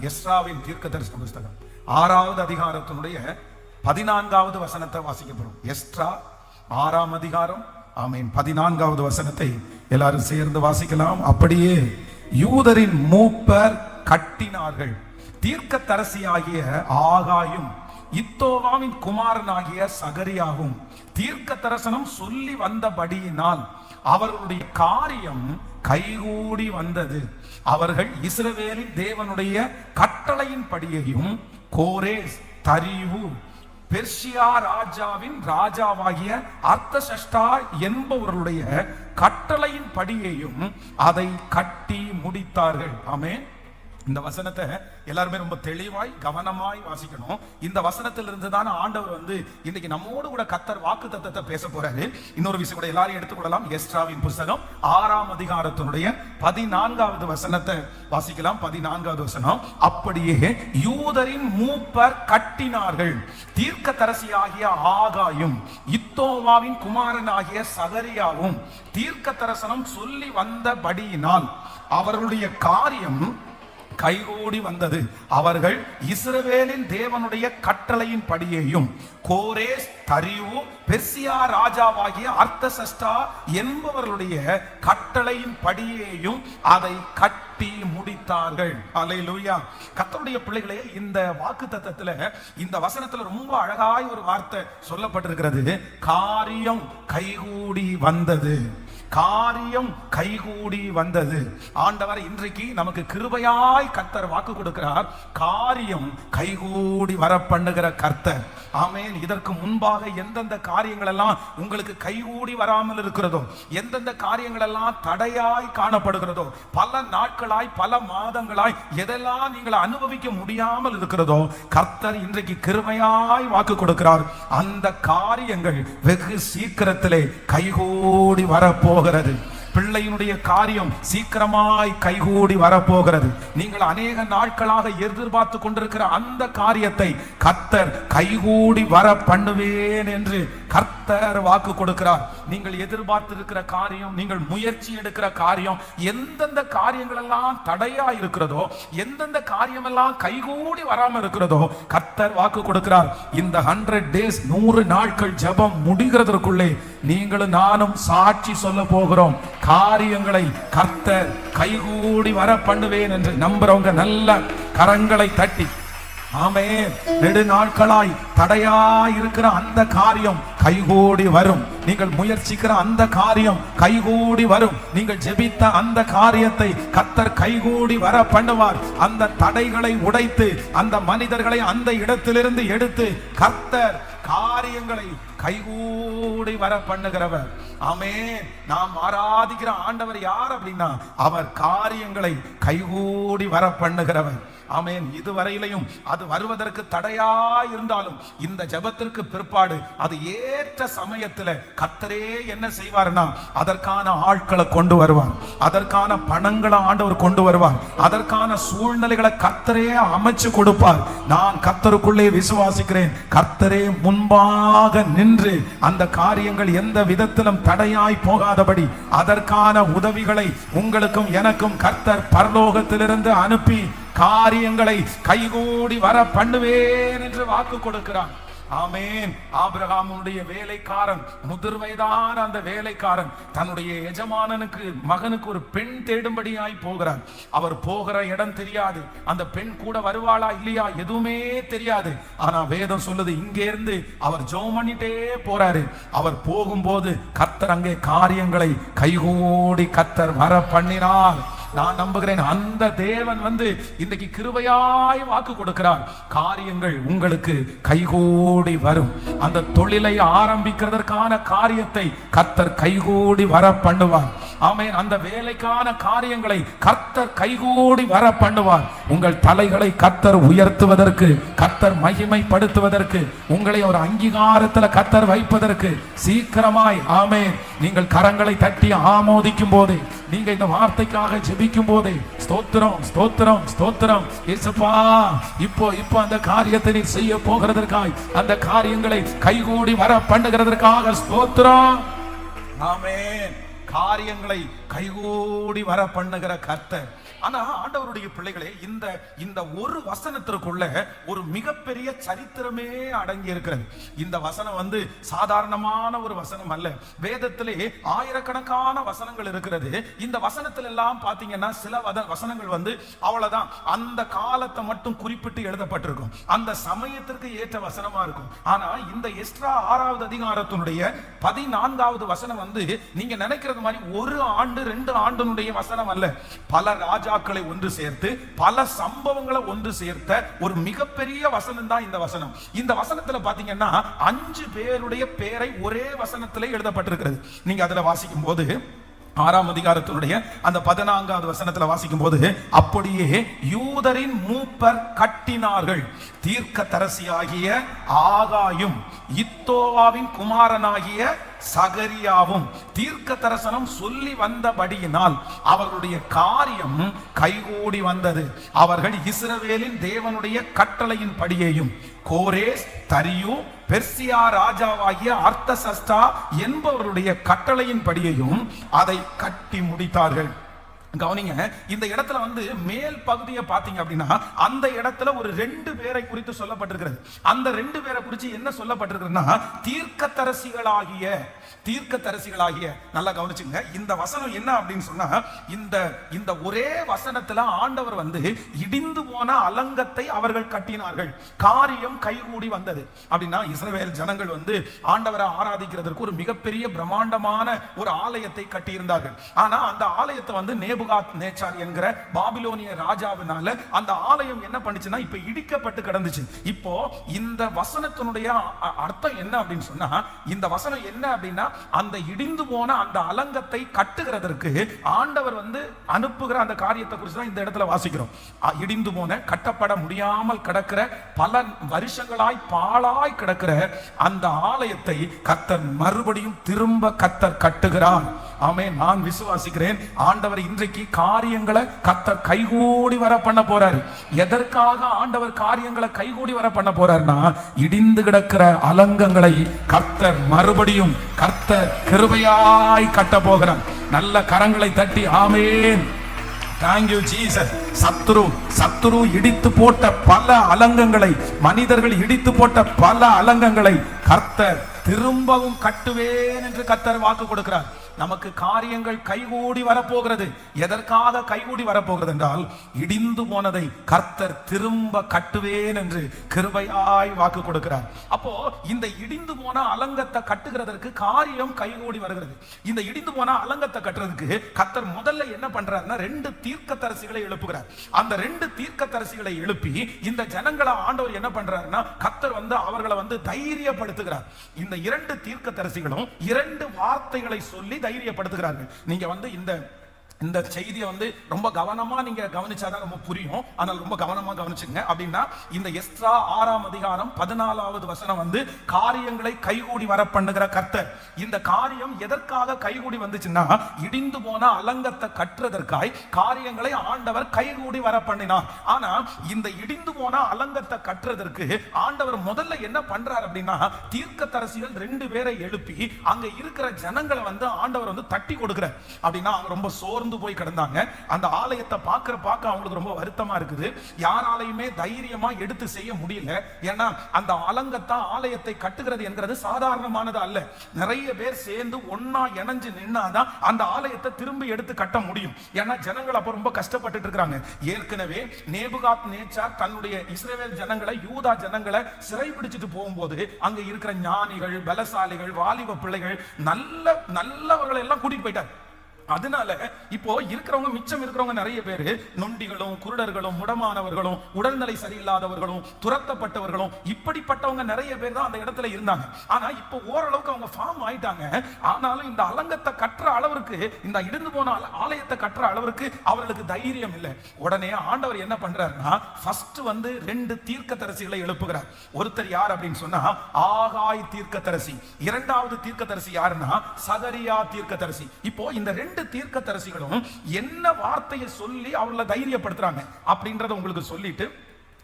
எஸ்ராவின் தீர்க்கதரிசன புஸ்தகம் 6வது அதிகாரத்தினுடைய 14வது வசனத்தை வாசிக்கப்படும். எஸ்ரா 6ஆம் அதிகாரம், ஆமீன், 14வது வசனத்தை எல்லாரும் சேர்ந்து வாசிக்கலாம். அப்படியே யூதரின் மூப்பர் கட்டினார்கள். தீர்க்கதரிசியாகிய ஆகாயும் இத்தோவாவின் குமாரனாகிய சகரியாவும் தீர்க்க தரிசனம் சொல்லி வந்தபடியினால் அவர்களுடைய காரியம் கைகூடி வந்தது. அவர்கள் இஸ்ரவேலின் தேவனுடைய கட்டளையின் படியையும் கோரேஸ், தரிவு, பெர்சியா ராஜாவின் ராஜாவாகிய அர்த்தசஷ்டா என்பவர்களுடைய கட்டளையின் படியையும் அதை கட்டி முடித்தார்கள். ஆமென். இந்த வசனத்தை எல்லாருமே ரொம்ப தெளிவாய் கவனமாய் வாசிக்கணும். இந்த வசனத்திலிருந்து தான் ஆண்டவர் இன்னைக்கு நம்மோடு கூட கர்த்தர் வாக்குத்தத்தத்தை பேச போறாரு. இன்னொரு விஷயம் கூட எல்லாரும் எடுத்துக்கொள்ளலாம். எஸ்ராவின் புஸ்தகம் 6ஆம் அதிகாரத்தினுடைய 14வது வசனத்தை வாசிக்கலாம். 14வது வசனம், அப்படியே யூதரின் மூப்பர் கட்டினார்கள். தீர்க்கதரிசியாகிய ஆகாயும் இத்தோவாவின் குமாரனாகிய சகரியாவும் தீர்க்க தரிசனம் சொல்லி வந்தபடியினால் அவர்களுடைய காரியம் கைகூடி வந்தது. அவர்கள் இஸ்ரவேலின் தேவனுடைய கட்டளையின் படியையும் கோரேஸ், தரிவு, பெர்சியா ராஜாவாகிய அர்த்தசஷ்டா என்பவர்களுடைய கட்டளையின் படியையும் அதை கட்டி முடித்தார்கள். அல்லேலூயா. கர்த்தருடைய பிள்ளைகளே, இந்த வாக்குத்தத்தத்துல இந்த வசனத்துல ரொம்ப அழகாய் ஒரு வார்த்தை சொல்லப்பட்டிருக்கிறது. காரியம் கைகூடி வந்தது. காரியம் கைகூடி வந்தது. ஆண்டவர் இன்றைக்கு நமக்கு கிருபையாய் கர்த்தர் வாக்கு கொடுக்கிறார். காரியம் கைகூடி வர பண்ணுகிற கர்த்தர். ஆமென். இதற்கு முன்பாக எந்தெந்த காரியங்கள் எல்லாம் உங்களுக்கு கைகூடி வராமல் இருக்கிறதோ, எந்தெந்த காரியங்கள் எல்லாம் தடையாய் காணப்படுகிறதோ, பல நாட்களாய் பல மாதங்களாய் எதெல்லாம் நீங்கள் அனுபவிக்க முடியாமல் இருக்கிறதோ, கர்த்தர் இன்றைக்கு கிருபையாய் வாக்கு கொடுக்கிறார். அந்த காரியங்கள் வெகு சீக்கிரத்திலே கைகூடி வரப்போ பிள்ளையினுடைய காரியம் சீக்கிரமாய் கைகூடி வரப்போகிறது. நீங்கள் அநேக நாட்களாக எதிர்பார்த்து கொண்டிருக்கிற அந்த காரியத்தை கர்த்தர் கைகூடி வர பண்ணுவேன் என்று கர்த்தர் வாக்கு கொடுக்கிறார். நீங்கள் எதிர்பார்த்திருக்கிற காரியம், நீங்கள் முயற்சி எடுக்கிற காரியம், எந்தெந்த காரியங்கள் எல்லாம் தடையா இருக்கிறதோ, எந்தெந்த காரியம் எல்லாம் கைகூடி வராம இருக்கிறதோ, கர்த்தர் வாக்கு கொடுக்கிறார். இந்த 100 days 100 நாட்கள் ஜெபம் முடிகிறதற்குள்ளே நீங்களும் நானும் சாட்சி சொல்ல போகிறோம். காரியங்களை கர்த்தர் கைகூடி வர பண்ணுவேன் என்று நம்புறவங்க நல்ல கரங்களை தட்டி ஆமென். நெடு நாட்களாய் தடையாய் இருக்கிற அந்த காரியம் கைகூடி வரும். நீங்கள் முயற்சிக்கிற அந்த காரியம் கைகூடி வரும். நீங்கள் ஜெபித்த அந்த காரியத்தை கர்த்தர் கைகூடி வர பண்ணுவார். அந்த தடைகளை உடைத்து அந்த மனிதர்களை அந்த இடத்திலிருந்து எடுத்து கர்த்தர் காரியங்களை கைகூடி வர பண்ணுகிறவர். ஆமென். நாம் ஆராதிக்கிற ஆண்டவர் யார் அப்படின்னா, அவர் காரியங்களை கைகூடி வர பண்ணுகிறவர். ஆமென். இதுவரையிலையும் அது வருவதற்கு தடையா இருந்தாலும் இந்த ஜெபத்திற்கு பிற்பாடு அது ஏற்ற சமயத்துல கர்த்தரே என்ன செய்வார்னா, அதற்கான ஆட்களை கொண்டு வருவார், அதற்கான பணங்களை ஆண்டவர் கொண்டு வருவார், அதற்கான சூழ்நிலைகளை கர்த்தரே அமைச்சு கொடுப்பார். நான் கர்த்தருக்குள்ளே விசுவாசிக்கிறேன். கர்த்தரே முன்பாக நின்று அந்த காரியங்கள் எந்த விதத்திலும் தடையாய் போகாதபடி அதற்கான உதவிகளை உங்களுக்கும் எனக்கும் கர்த்தர் பரலோகத்திலிருந்து அனுப்பி காரியங்களை கைகூடி வர பண்ணுவேன் என்று வாக்கு கொடுக்கிறார். ஆமென். ஆபிரகாமுடைய வேலைக்காரன், முதிர் வயதான அந்த வேலைக்காரன் தன்னுடைய எஜமானனுக்கு மகனுக்கு ஒரு பெண் தேடும்படியாய் போகிறார். அவர் போகிற இடம் தெரியாது, அந்த பெண் கூட வருவாளா இல்லையா எதுவுமே தெரியாது. ஆனா வேதம் சொல்லுது, இங்கே இருந்து அவர் ஜெபம் பண்ணிட்டே போறாரு. அவர் போகும்போது கர்த்தர் அங்கே காரியங்களை கைகூடி கர்த்தர் வர பண்ணினார். நான் நம்புகிறேன் அந்த தேவன் இன்றைக்கு கிருபையாய் வாக்கு கொடுக்கிறார். காரியங்கள் உங்களுக்கு கைகூடி வரும். அந்த தொழிலை ஆரம்பிக்கிறதற்கான காரியத்தை கர்த்தர் கைகூடி வர பண்ணுவார். ஆமென். அந்த வேலைக்கான காரியங்களை கர்த்தர் கைகூடி வர பண்ணுவார். உங்கள் தலைகளை கர்த்தர் உயர்த்துவதற்கு, கர்த்தர் மகிமைப்படுத்துவதற்கு, உங்களை ஒரு அங்கீகாரத்தில் கர்த்தர் வைப்பதற்கு சீக்கிரமாய், ஆமென், நீங்கள் கரங்களை தட்டி ஆமோதிக்கும் போதே, நீங்க இந்த வார்த்தைக்காக ஜெபிக்கும் போதே, ஸ்தோத்திரம் ஸ்தோத்திரம் ஸ்தோத்திரம் இயேசுப்பா, இப்போ அந்த காரியத்தை நீ செய்ய போகிறதற்காய், அந்த காரியங்களை கைகூடி வர பண்ணுகிறதற்காக ஸ்தோத்திரம். ஆமென். காரியங்களை கைகூடி வர பண்ணுகிற கர்த்தர். ஆனா ஆண்டவருடைய பிள்ளைகளே, இந்த ஒரு வசனத்திற்குள்ள ஒரு மிகப்பெரிய சரித்திரமே அடங்கி இருக்கிறது. இந்த வசனம் சாதாரணமான ஒரு வசனம் அல்ல. வேதத்திலே ஆயிரக்கணக்கான வசனங்கள் இருக்கிறது. இந்த வசனத்தில் எல்லாம் பாத்தீங்கன்னா சில வசனங்கள் அவ்வளவுதான் அந்த காலத்தை மட்டும் குறிப்பிட்டு எழுதப்பட்டிருக்கும், அந்த சமயத்திற்கு ஏற்ற வசனமா இருக்கும். ஆனா இந்த எஸ்றா 6வது அதிகாரத்தினுடைய 14வது வசனம் நீங்க நினைக்கிறது மாதிரி ஒரு ஆண்டு 2 ஆண்டினுடைய வசனம் அல்ல. பல ராஜாக்களை ஒன்று சேர்த்து பல சம்பவங்களை ஒன்று சேர்த்த ஒரு மிகப்பெரிய வசனம் தான் இந்த வசனம். இந்த வசனத்துல பாத்தீங்கன்னா 5 பேருடைய பெயரை ஒரே வசனத்திலே எழுதப்பட்டிருக்கிறது. நீங்க அதுல வாசிக்கும் போது 6ஆம் அதிகாரத்தினுடைய அந்த 14வது வசனத்துல வாசிக்கும் போது, அப்படியே யூதரின் மூப்பர் கட்டினார்கள், தீர்க்கதரிசியாகிய ஆகாயும் இத்தோவாவின் குமாரனாகிய சகரியாவும் தீர்க்க தரிசனம் சொல்லி வந்தபடியினால் அவர்களுடைய காரியம் கைகூடி வந்தது. அவர்கள் இஸ்ரவேலின் தேவனுடைய கட்டளையின் படியேயும் கோரேஸ், தரியு, பெர்சியா ராஜாவாகிய அர்த்தசஷ்டா என்பவருடைய கட்டளையின் படியையும் அதை கட்டி முடித்தார்கள். கவனிங்க, இந்த இடத்துல மேல் பகுதியை பாத்தீங்க அப்படின்னா அந்த இடத்துல ஒரு 2 பேரை குறித்து சொல்லப்பட்டிருக்கிறது. அந்த 2 பேரை குறித்து என்ன சொல்லப்பட்டிருக்கிறதுனா, தீர்க்கதரிசிகளாகிய நல்லா கவனிச்சுங்க. இந்த வசனம் என்ன அப்படின்னு சொன்னா, இந்த ஒரே வசனத்துல ஆண்டவர் இடிந்து போன அலங்கத்தை அவர்கள் கட்டினார்கள், காரியம் கைகூடி வந்தது. அப்படின்னா இஸ்ரவேல் ஜனங்கள் ஆண்டவரை ஆராதிக்கிறதுக்கு ஒரு மிகப்பெரிய பிரம்மாண்டமான ஒரு ஆலயத்தை கட்டி இருந்தார்கள். ஆனா அந்த ஆலயத்தை நேபுகாத் நேச்சார் என்கிற பாபிலோனிய ராஜாவினால அந்த ஆலயம் என்ன பண்ணுச்சுன்னா இப்ப இடிக்கப்பட்டு கிடந்துச்சு. இப்போ இந்த வசனத்தினுடைய அர்த்தம் என்ன அப்படின்னு சொன்னா, இந்த வசனம் என்ன அப்படின்னா, அந்த இடிந்து போன அந்த அலங்கத்தை கட்டுகிறதற்கு ஆண்டவர் அனுப்புகிற அந்த காரியத்தை குறித்து தான் இந்த இடத்துல வாசிக்கிறோம். இடிந்து போன கட்டப்பட முடியாமல் கிடக்கிற பல வருஷங்களாய் பாழாய் கிடக்கிற அந்த ஆலயத்தை கர்த்தர் மறுபடியும் திரும்ப கர்த்தர் கட்டுகிறார். ஆமென். நான் விசுவாசிக்கிறேன், ஆண்டவர் இன்றைக்கு காரியங்களை கர்த்தர் கைகூடி வர பண்ண போறாரு. எதற்காக ஆண்டவர் காரியங்களை கைகூடி வர பண்ண போறாருன்னா, இடிந்து கிடக்கிற அலங்கங்களை கர்த்தர் மறுபடியும் கர்த்தர் கிருபையாய் கட்ட போகிறார். நல்ல கரங்களை தட்டி ஆமென். Thank you Jesus. சத்துரு இடித்து போட்ட பல அலங்கங்களை, மனிதர்கள் இடித்து போட்ட பல அலங்கங்களை கர்த்தர் திரும்பவும் கட்டுவேன் என்று கர்த்தர் வாக்கு கொடுக்கிறார். நமக்கு காரியங்கள் கைகூடி வரப்போகிறது. எதற்காக கைகூடி வரப்போகிறது என்றால், இடிந்து போனதை கர்த்தர் திரும்ப கட்டுவேன் என்று கிருபையாய் வாக்கு கொடுக்கிறார். அப்போ இந்த இடிந்து போன அலங்கத்தை கட்டுகிறதற்கு காரியம் கைகூடி வருகிறது. இந்த இடிந்து போன அலங்கத்தை கட்டுறதுக்கு கர்த்தர் முதல்ல என்ன பண்றாருன்னா 2 தீர்க்கதரிசிகளை எழுப்புகிறார். அந்த 2 தீர்க்கதரிசிகளை எழுப்பி இந்த ஜனங்களை ஆண்டவர் என்ன பண்றாருன்னா, கர்த்தர் அவர்களை தைரியப்படுத்துகிறார். இந்த 2 தீர்க்கதரிசிகளும் 2 வார்த்தைகளை சொல்லி தைரியப்படுத்துகிறார்கள். நீங்க இந்த செய்தியை ரொம்ப கவனமா நீங்க கவனிச்சாதான் ரொம்ப புரியும். ஆனால் ரொம்ப கவனமா கவனிச்சுங்க. அப்படின்னா இந்த எஸ்றா 6ஆம் அதிகாரம் 14வது வசனம் காரியங்களை கைகூடி வர பண்ணுகிற கர்த்தர். இந்த காரியம் எதற்காக கைகூடி வந்துச்சுன்னா, இடிந்து போன அலங்கத்தை கட்டுறதற்காய் காரியங்களை ஆண்டவர் கைகூடி வர பண்ணினார். ஆனா இந்த இடிந்து போன அலங்கத்தை கட்டுறதற்கு ஆண்டவர் முதல்ல என்ன பண்றார் அப்படின்னா, தீர்க்கதரிசிகள் 2 பேரை எழுப்பி அங்க இருக்கிற ஜனங்களை ஆண்டவர் தட்டி கொடுக்கிறார். அப்படின்னா அவங்க ரொம்ப சோர்ந்து போய் கிடந்தாங்க. அந்த ஆலயத்தை பார்க்க அவங்களுக்கு ரொம்ப வருத்தமா இருக்குது. யாராலையுமே தைரியமா எடுத்து செய்ய முடியல. ஏன்னா அந்த ஆலயத்தை கட்டுகிறது என்கிறது சாதாரணமானது அல்ல. நிறைய பேர் சேர்ந்து ஒன்னா இணைஞ்சு நின்னாதான் அந்த ஆலயத்தை திரும்பி எடுத்து கட்ட முடியும். ஏன்னா ஜனங்கள் அப்ப ரொம்ப கஷ்டப்பட்டு இருக்காங்க. ஏற்கனவே நேபுகாத் நேச்சார் தன்னுடைய இஸ்ரவேல் ஜனங்களை, யூதா ஜனங்களை சிறைபிடிச்சிட்டு போகும்போது அங்க இருக்கிற ஞானிகள், பலசாலிகள், வாலிப பிள்ளைகள், நல்லவர்களை எல்லாம் கூட்டிட்டு போயிட்டார். அதனால இப்போ மிச்சம் இருக்கிறவங்க நிறைய பேரு நொண்டிகளும், குருடர்களும், முடமானவர்களும், உடல்நிலை சரியில்லாதவர்களும், துரத்தப்பட்டவர்களும், இப்படிப்பட்டவங்க நிறைய பேர் தான் அந்த இடத்துல இருந்தாங்க. ஆனா இப்போ ஓரளவுக்கு அவங்க ஃபார்ம் ஆயிட்டாங்க. ஆனாலும் இந்த அலங்கத்தை கட்டுற அளவுக்கு, இந்த இடிந்து போன ஆலயத்தை கட்டுற அளவுக்கு அவர்களுக்கு தைரியம் இல்லை. உடனே ஆண்டவர் என்ன பண்றாருன்னா, ஃபர்ஸ்ட் 2 தீர்க்கதரிசிகளை எழுப்புகிறார். ஒருத்தர் யார் அப்படின்னு சொன்னா ஆகாய் தீர்க்கதரிசி. 2வது தீர்க்கதரிசி யாருன்னா சகரியா தீர்க்கதரிசி. இப்போ இந்த 2 தீர்க்கதரிசிகளும் என்ன வார்த்தையை சொல்லி அவர்களை தைரியப்படுத்துறாங்க அப்படின்றத உங்களுக்கு சொல்லிட்டு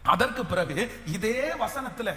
அதற்கு பிறகு இதே வசனத்துல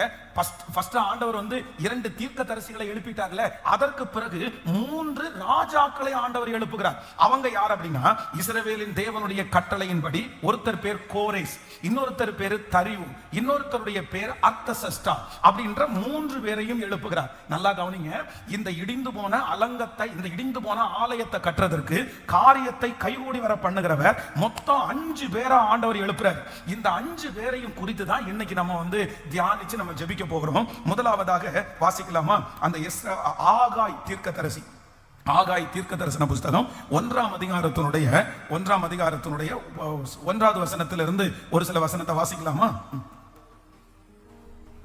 ஃபர்ஸ்ட் ஆண்டவர் வந்து 2 தீர்க்கதரிசிகளை எழுப்பிட்டார்ல, அதற்கு பிறகு 3 ராஜாக்களை ஆண்டவர் எழுப்புகிறார். அவங்க யார் அப்படின்னா, இஸ்ரவேலின் தேவனுடைய கட்டளையின்படி ஒருத்தர் பேர் கோரேஸ், இன்னொருத்தர் பேரு தரிவு, இன்னொருத்தருடைய பேர் அர்த்தசஷ்டா அப்படின்ற 3 பேரையும் எழுப்புகிறார். நல்லா கவனிங்க, இந்த இடிந்து போன அலங்கத்தை, இந்த இடிந்து போன ஆலயத்தை கட்டுறதற்கு காரியத்தை கைகூடி வர பண்ணுகிறவர் மொத்தம் 5 பேரை ஆண்டவர் எழுப்புறார். இந்த 5 பேரையும் குறித்து தான் இன்னைக்கு நம்ம வந்து தியானிச்சு நம்ம ஜெபிக்க போகிறோம். முதலாவதாக வாசிக்கலாமா? அந்த ஆகாய் தீர்க்கதரிசி, ஆகாய் தீர்க்கதரிசன புஸ்தகம் 1ஆம் அதிகாரத்தினுடைய 1வது வசனத்திலிருந்து ஒரு சில வசனத்தை வாசிக்கலாமா?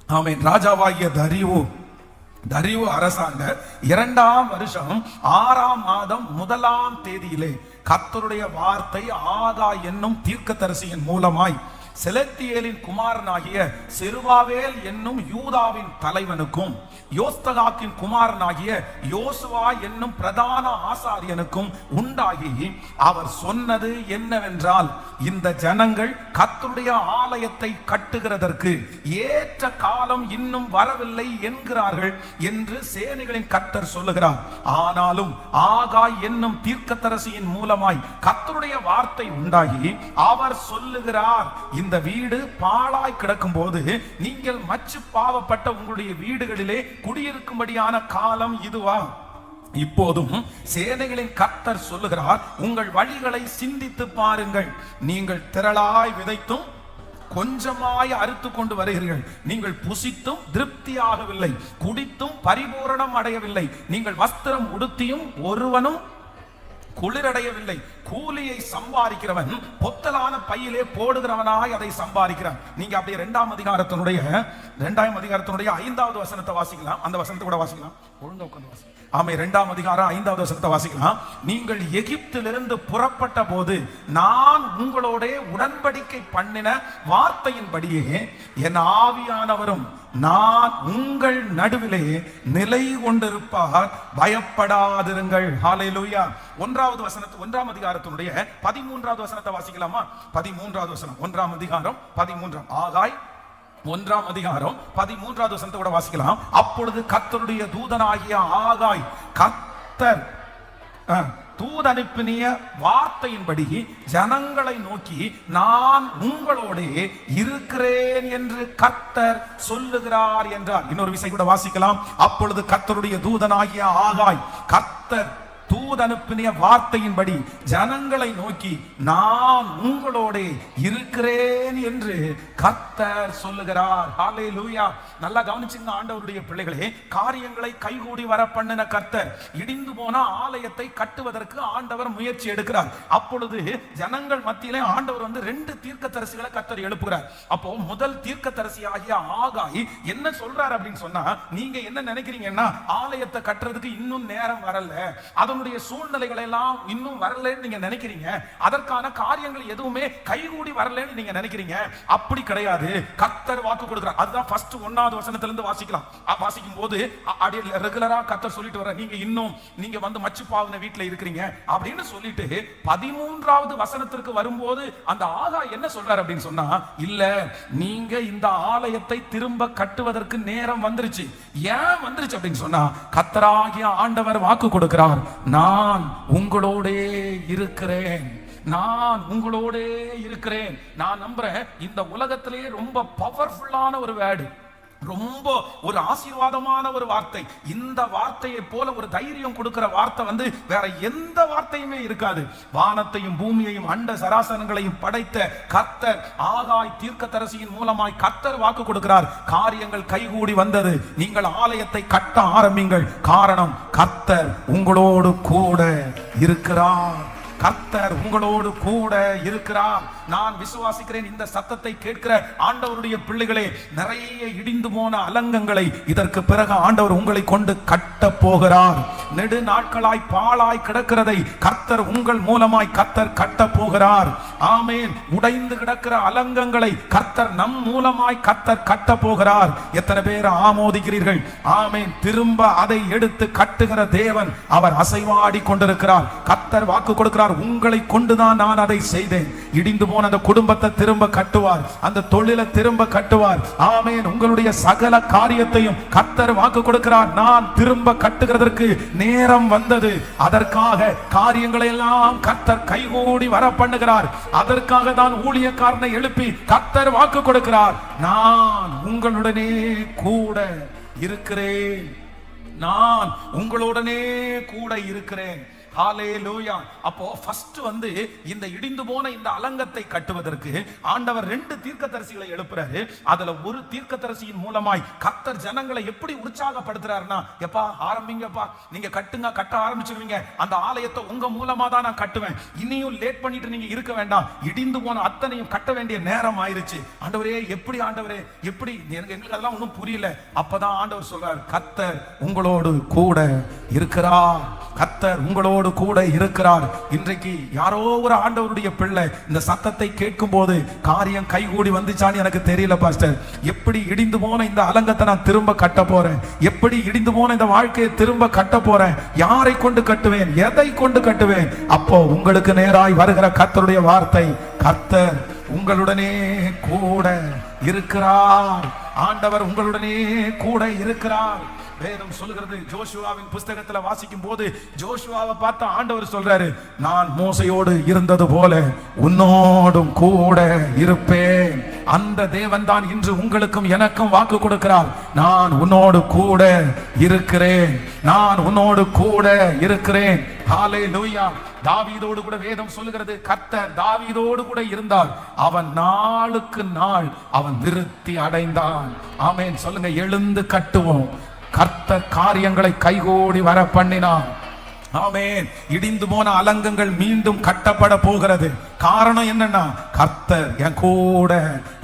ஆமென். ராஜாவாகிய தரியு அரசாங்க 2ஆம் வருஷம் 6ஆம் மாதம் 1ஆம் தேதியிலே கர்த்தருடைய வார்த்தை ஆகாய் என்னும் தீர்க்கதரிசியின் மூலமாய் செலத்தியேலின் குமாரனாகிய செருபாவேல் என்னும் யூதாவின் தலைவனுக்கும் யோஸ்தகாக்கின் குமாரனாகிய யோசுவா என்னும் பிரதான ஆசாரியனுக்கும் உண்டாகி அவர் சொன்னது என்னவென்றால், இந்த ஜனங்கள் கர்த்தருடைய ஆலயத்தை கட்டுகிறதற்கு ஏற்ற காலம் இன்னும் வரவில்லை என்கிறார்கள் என்று சேனைகளின் கர்த்தர் சொல்லுகிறார். ஆனாலும் ஆகாய் என்னும் தீர்க்கதரிசியின் மூலமாய் கர்த்தருடைய வார்த்தை உண்டாகி அவர் சொல்லுகிறார், இந்த வீடு பாழாய் கிடக்கும் போது நீங்கள் மச்சு பாவப்பட்ட உங்களுடைய வீடுகளிலே குடியிருக்கும்படியான காலம் இதுவா? இப்போதும் சேனைகளின் கர்த்தர் சொல்லுகிறார், உங்கள் வழிகளை சிந்தித்து பாருங்கள். நீங்கள் திரளாய் விதைத்தும் கொஞ்சமாய் அறுத்து கொண்டு வருகிறீர்கள். நீங்கள் புசித்தும் திருப்தியாகவில்லை, குடித்தும் பரிபூரணம் அடையவில்லை. நீங்கள் வஸ்திரம் உடுத்தியும் ஒருவனும் குளிரடையவில்லை. கூலியை சம்பாதிக்கிறவன் பொத்தலான பையிலே போடுகிறவனாய் அதை சம்பாதிக்கிறான். நீங்க அப்படியே 2ஆம் அதிகாரத்தினுடைய 5வது வசனத்தை வாசிக்கலாம். அந்த வசனத்தை கூட வாசிக்கலாம். ஒழுங்கா உட்கார்ந்து வாசிக்கலாம். ஆமே, 2ஆம் அதிகாரம் 5வது வசனத்தை வாசிக்கலாம். நீங்கள் எகிப்திலிருந்து புறப்பட்ட போது நான் உங்களோட உடன்படிக்கை பண்ணின வார்த்தையின்படியே என் ஆவியானவரும் நான் உங்கள் நடுவிலே நிலை கொண்டிருப்பார், பயப்படாதிருங்கள். ஹல்லேலூயா. 1ஆம் அதிகாரத்தினுடைய 13வது வசனத்தை வாசிக்கலாமா? 13வது வசனம், 1ஆம் அதிகாரம் 13, ஆகாய் 1ஆம் அதிகாரம் 13வது வசனத்தை கூட வாசிக்கலாம். அப்பொழுது கர்த்தருடைய தூதனாகிய ஆகாய் கர்த்தர் தூதனுப்பினிய வார்த்தையின்படி ஜனங்களை நோக்கி, நான் உங்களோட இருக்கிறேன் என்று கர்த்தர் சொல்லுகிறார் என்றார். இன்னொரு விசை கூட வாசிக்கலாம். அப்பொழுது கர்த்தருடைய தூதனாகிய ஆகாய் கர்த்தர் தூதனுப்பினிய வார்த்தையின்படி ஜனங்களை நோக்கி, நான் உங்களோட இருக்கிறேன் என்று கர்த்தர் சொல்லுகிறார். ஹல்லேலூயா. நல்லா கவனிச்சுங்க ஆண்டவருடைய பிள்ளைகளே, காரியங்களை கைகூடி வர பண்ணின கர்த்தர் இடிந்து போன ஆலயத்தை கட்டுவதற்கு ஆண்டவர் முயற்சி எடுக்கிறார். அப்பொழுது ஜனங்கள் மத்தியிலே ஆண்டவர் வந்து 2 தீர்க்கதரிசிகளை கர்த்தர் எழுப்புகிறார். அப்போ முதல் தீர்க்கதரிசியாகிய ஆகாய் என்ன சொல்றார் அப்படின்னு சொன்னா, நீங்க என்ன நினைக்கிறீங்கன்னா ஆலயத்தை கட்டுறதுக்கு இன்னும் நேரம் வரல, அதனுடைய சூழ்நிலைகள் எல்லாம் இன்னும் வரலன்னு நீங்க நினைக்கிறீங்க, அதற்கான காரியங்கள் எதுவுமே கைகூடி வரலன்னு நீங்க நினைக்கிறீங்க. அப்படி கிடையாது. கர்த்தர் வாக்கு கொடுக்கிறார். அதுதான் ஃபர்ஸ்ட் 1வது வசனத்திலிருந்து வாசிக்கலாம். வாசிக்கும் போது ரெகுலரா கர்த்தர் சொல்லிட்டு வர, நீங்க வந்து மச்சு பாவன வீட்டுல இருக்கிறீங்க அப்படின்னு சொல்லிட்டு 13வது வசனத்திற்கு வரும்போது அந்த ஆகாய் என்ன சொல்றாரு அப்படின்னு சொன்னா, இல்ல நீங்க இந்த ஆலயத்தை திரும்ப கட்டுவதற்கு நேரம் வந்துருச்சு. ஏன் வந்துருச்சு அப்படின்னு சொன்னா, கர்த்தராகிய ஆண்டவர் வாக்கு கொடுக்கிறார், நான் உங்களோட இருக்கிறேன், நான் உங்களோட இருக்கிறேன். நான் நம்புறேன் இந்த உலகத்திலேயே ரொம்ப பவர்ஃபுல்லான ஒரு வேர்டு, ரொம்ப ஒரு ஆசீர்வாதமான ஒரு வார்த்தை. இந்த வார்த்தையை போல ஒரு தைரியம் கொடுக்கிற வார்த்தை வந்து வேற எந்த வார்த்தையுமே இருக்காது. வானத்தையும் பூமியையும் அண்ட சராசரங்களையும் படைத்த கர்த்தர் ஆகாய் தீர்க்கதரிசியின் மூலமாய் கர்த்தர் வாக்கு கொடுக்கிறார். காரியங்கள் கைகூடி வந்தது. நீங்கள் ஆலயத்தை கட்ட ஆரம்பிங்கள். காரணம், கர்த்தர் உங்களோடு கூட இருக்கிறார். கர்த்தர் உங்களோடு கூட இருக்கிறார். நான் விசுவாசிக்கிறேன். இந்த சத்தத்தை கேட்கிற ஆண்டவருடைய பிள்ளைகளே, நிறைய இடிந்து போன அலங்கங்களை இதற்கு பிறகு ஆண்டவர் உங்களை கொண்டு கட்ட போகிறார். நெடு நாட்களாய் பாழாய் கிடக்கிறதை கர்த்தர் உங்கள் மூலமாய் கர்த்தர் கட்ட போகிறார். ஆமென். உடைந்து கிடக்கிற அலங்கங்களை கர்த்தர் நம் மூலமாய் கர்த்தர் கட்ட போகிறார். எத்தனை பேர் ஆமோதிக்கிறீர்கள்? ஆமென். திரும்ப அதை எடுத்து கட்டுகிற தேவன் அவர் அசைவாடி கொண்டிருக்கிறார். கர்த்தர் வாக்கு கொடுக்கிறார். சொல்லுகிறார், உங்களை கொண்டுதான் நான் அதை செய்தேன். இடிந்து போன அந்த குடும்பத்தை திரும்ப கட்டுவார், அந்த தொழிலை திரும்ப கட்டுவார். ஆமென். உங்களுடைய சகல காரியத்தையும் கர்த்தர் வாக்கு கொடுக்கிறார், நான் திரும்ப கட்டுகிறதற்கு நேரம் வந்தது. அதற்காக காரியங்களை எல்லாம் கர்த்தர் கைகூடி வர பண்ணுகிறார். அதற்காக தான் ஊழியக்காரனை எழுப்பி கர்த்தர் வாக்கு கொடுக்கிறார், நான் உங்களுடனே கூட இருக்கிறேன், நான் உங்களுடனே கூட இருக்கிறேன். ஹalleluya. அப்போ ஃபர்ஸ்ட் வந்து இந்த இடிந்து போன இந்த அலங்கத்தை கட்டுவதற்கு ஆண்டவர் 2 தீர்க்கதரிசிகளை எழுப்புறாரு. அதுல ஒரு தீர்க்கதரிசியின் மூலமாய் கர்த்தர் ஜனங்களை எப்படி உற்சாகப்படுத்துறாருன்னா, எப்பா ஆரம்பிங்கப்பா, நீங்க கட்டுங்க, கட்ட ஆரம்பிச்சிருவீங்க, அந்த ஆலயத்தை உங்க மூலமா தான் நான் கட்டுவேன், இனியும் லேட் பண்ணிட்டு நீங்க இருக்க வேண்டாம், இடிந்து போன அத்தனையும் கட்ட வேண்டிய நேரம் ஆயிருச்சு. ஆண்டவரே எப்படி, ஆண்டவரே எப்படி, எங்களுக்கு அதெல்லாம் ஒன்றும் புரியல. அப்பதான் ஆண்டவர் சொல்றார், கர்த்தர் உங்களோடு கூட இருக்கிறார், கர்த்தர் உங்களோடு கூட இருக்கிறார். இன்றைக்கு யாரோ ஒரு ஆண்டவருடைய பிள்ளை இந்த சத்தத்தை கேட்கும் போது காரியம் கைகூடி வந்துச்சான்னு எனக்கு தெரியல பாஸ்டர். எப்படி இடிந்து போன இந்த அலங்கத்தை நான் திரும்ப கட்ட போறேன், எப்படி இடிந்து போன இந்த வாழ்க்கையை திரும்ப கட்ட போறேன், யாரை கொண்டு கட்டுவேன், எதை கொண்டு கட்டுவேன்? அப்போ உங்களுக்கு நேராய் வருகிற கர்த்தருடைய வார்த்தை, கர்த்தர் உங்களுடனே கூட இருக்கிறார், ஆண்டவர் உங்களுடனே கூட இருக்கிறார். வேதம் சொல்கிறது, ஜோஷுவாவின் புஸ்தகத்துல வாசிக்கும் போது ஜோஷுவாவை பார்த்த ஆண்டவர் சொல்றாரு, நான் மோசையோடு இருந்தது போல உன்னோடும் கூட இருப்பேன். அந்த தேவன் தான் இன்று உங்களுக்கும் எனக்கும் வாக்கு கொடுக்கிறார், நான் உன்னோடு கூட இருக்கிறேன், நான் உன்னோடு கூட இருக்கிறேன். ஹalleluya. தாவீதோடு கூட வேதம் சொல்லுகிறது, கர்த்தர் தாவீதோடு கூட இருந்தார், அவன் நாளுக்கு நாள் அவன் விருத்தி அடைந்தான். ஆமென். சொல்லுங்க, எழுந்து கட்டுவோம், கர்த்தர் காரியங்களை கைகூடி வர பண்ணினான். ஆமென். இடிந்து போன அலங்கங்கள் மீண்டும் கட்டப்பட போகிறது. காரணம் என்னன்னா, கர்த்தர் என் கூட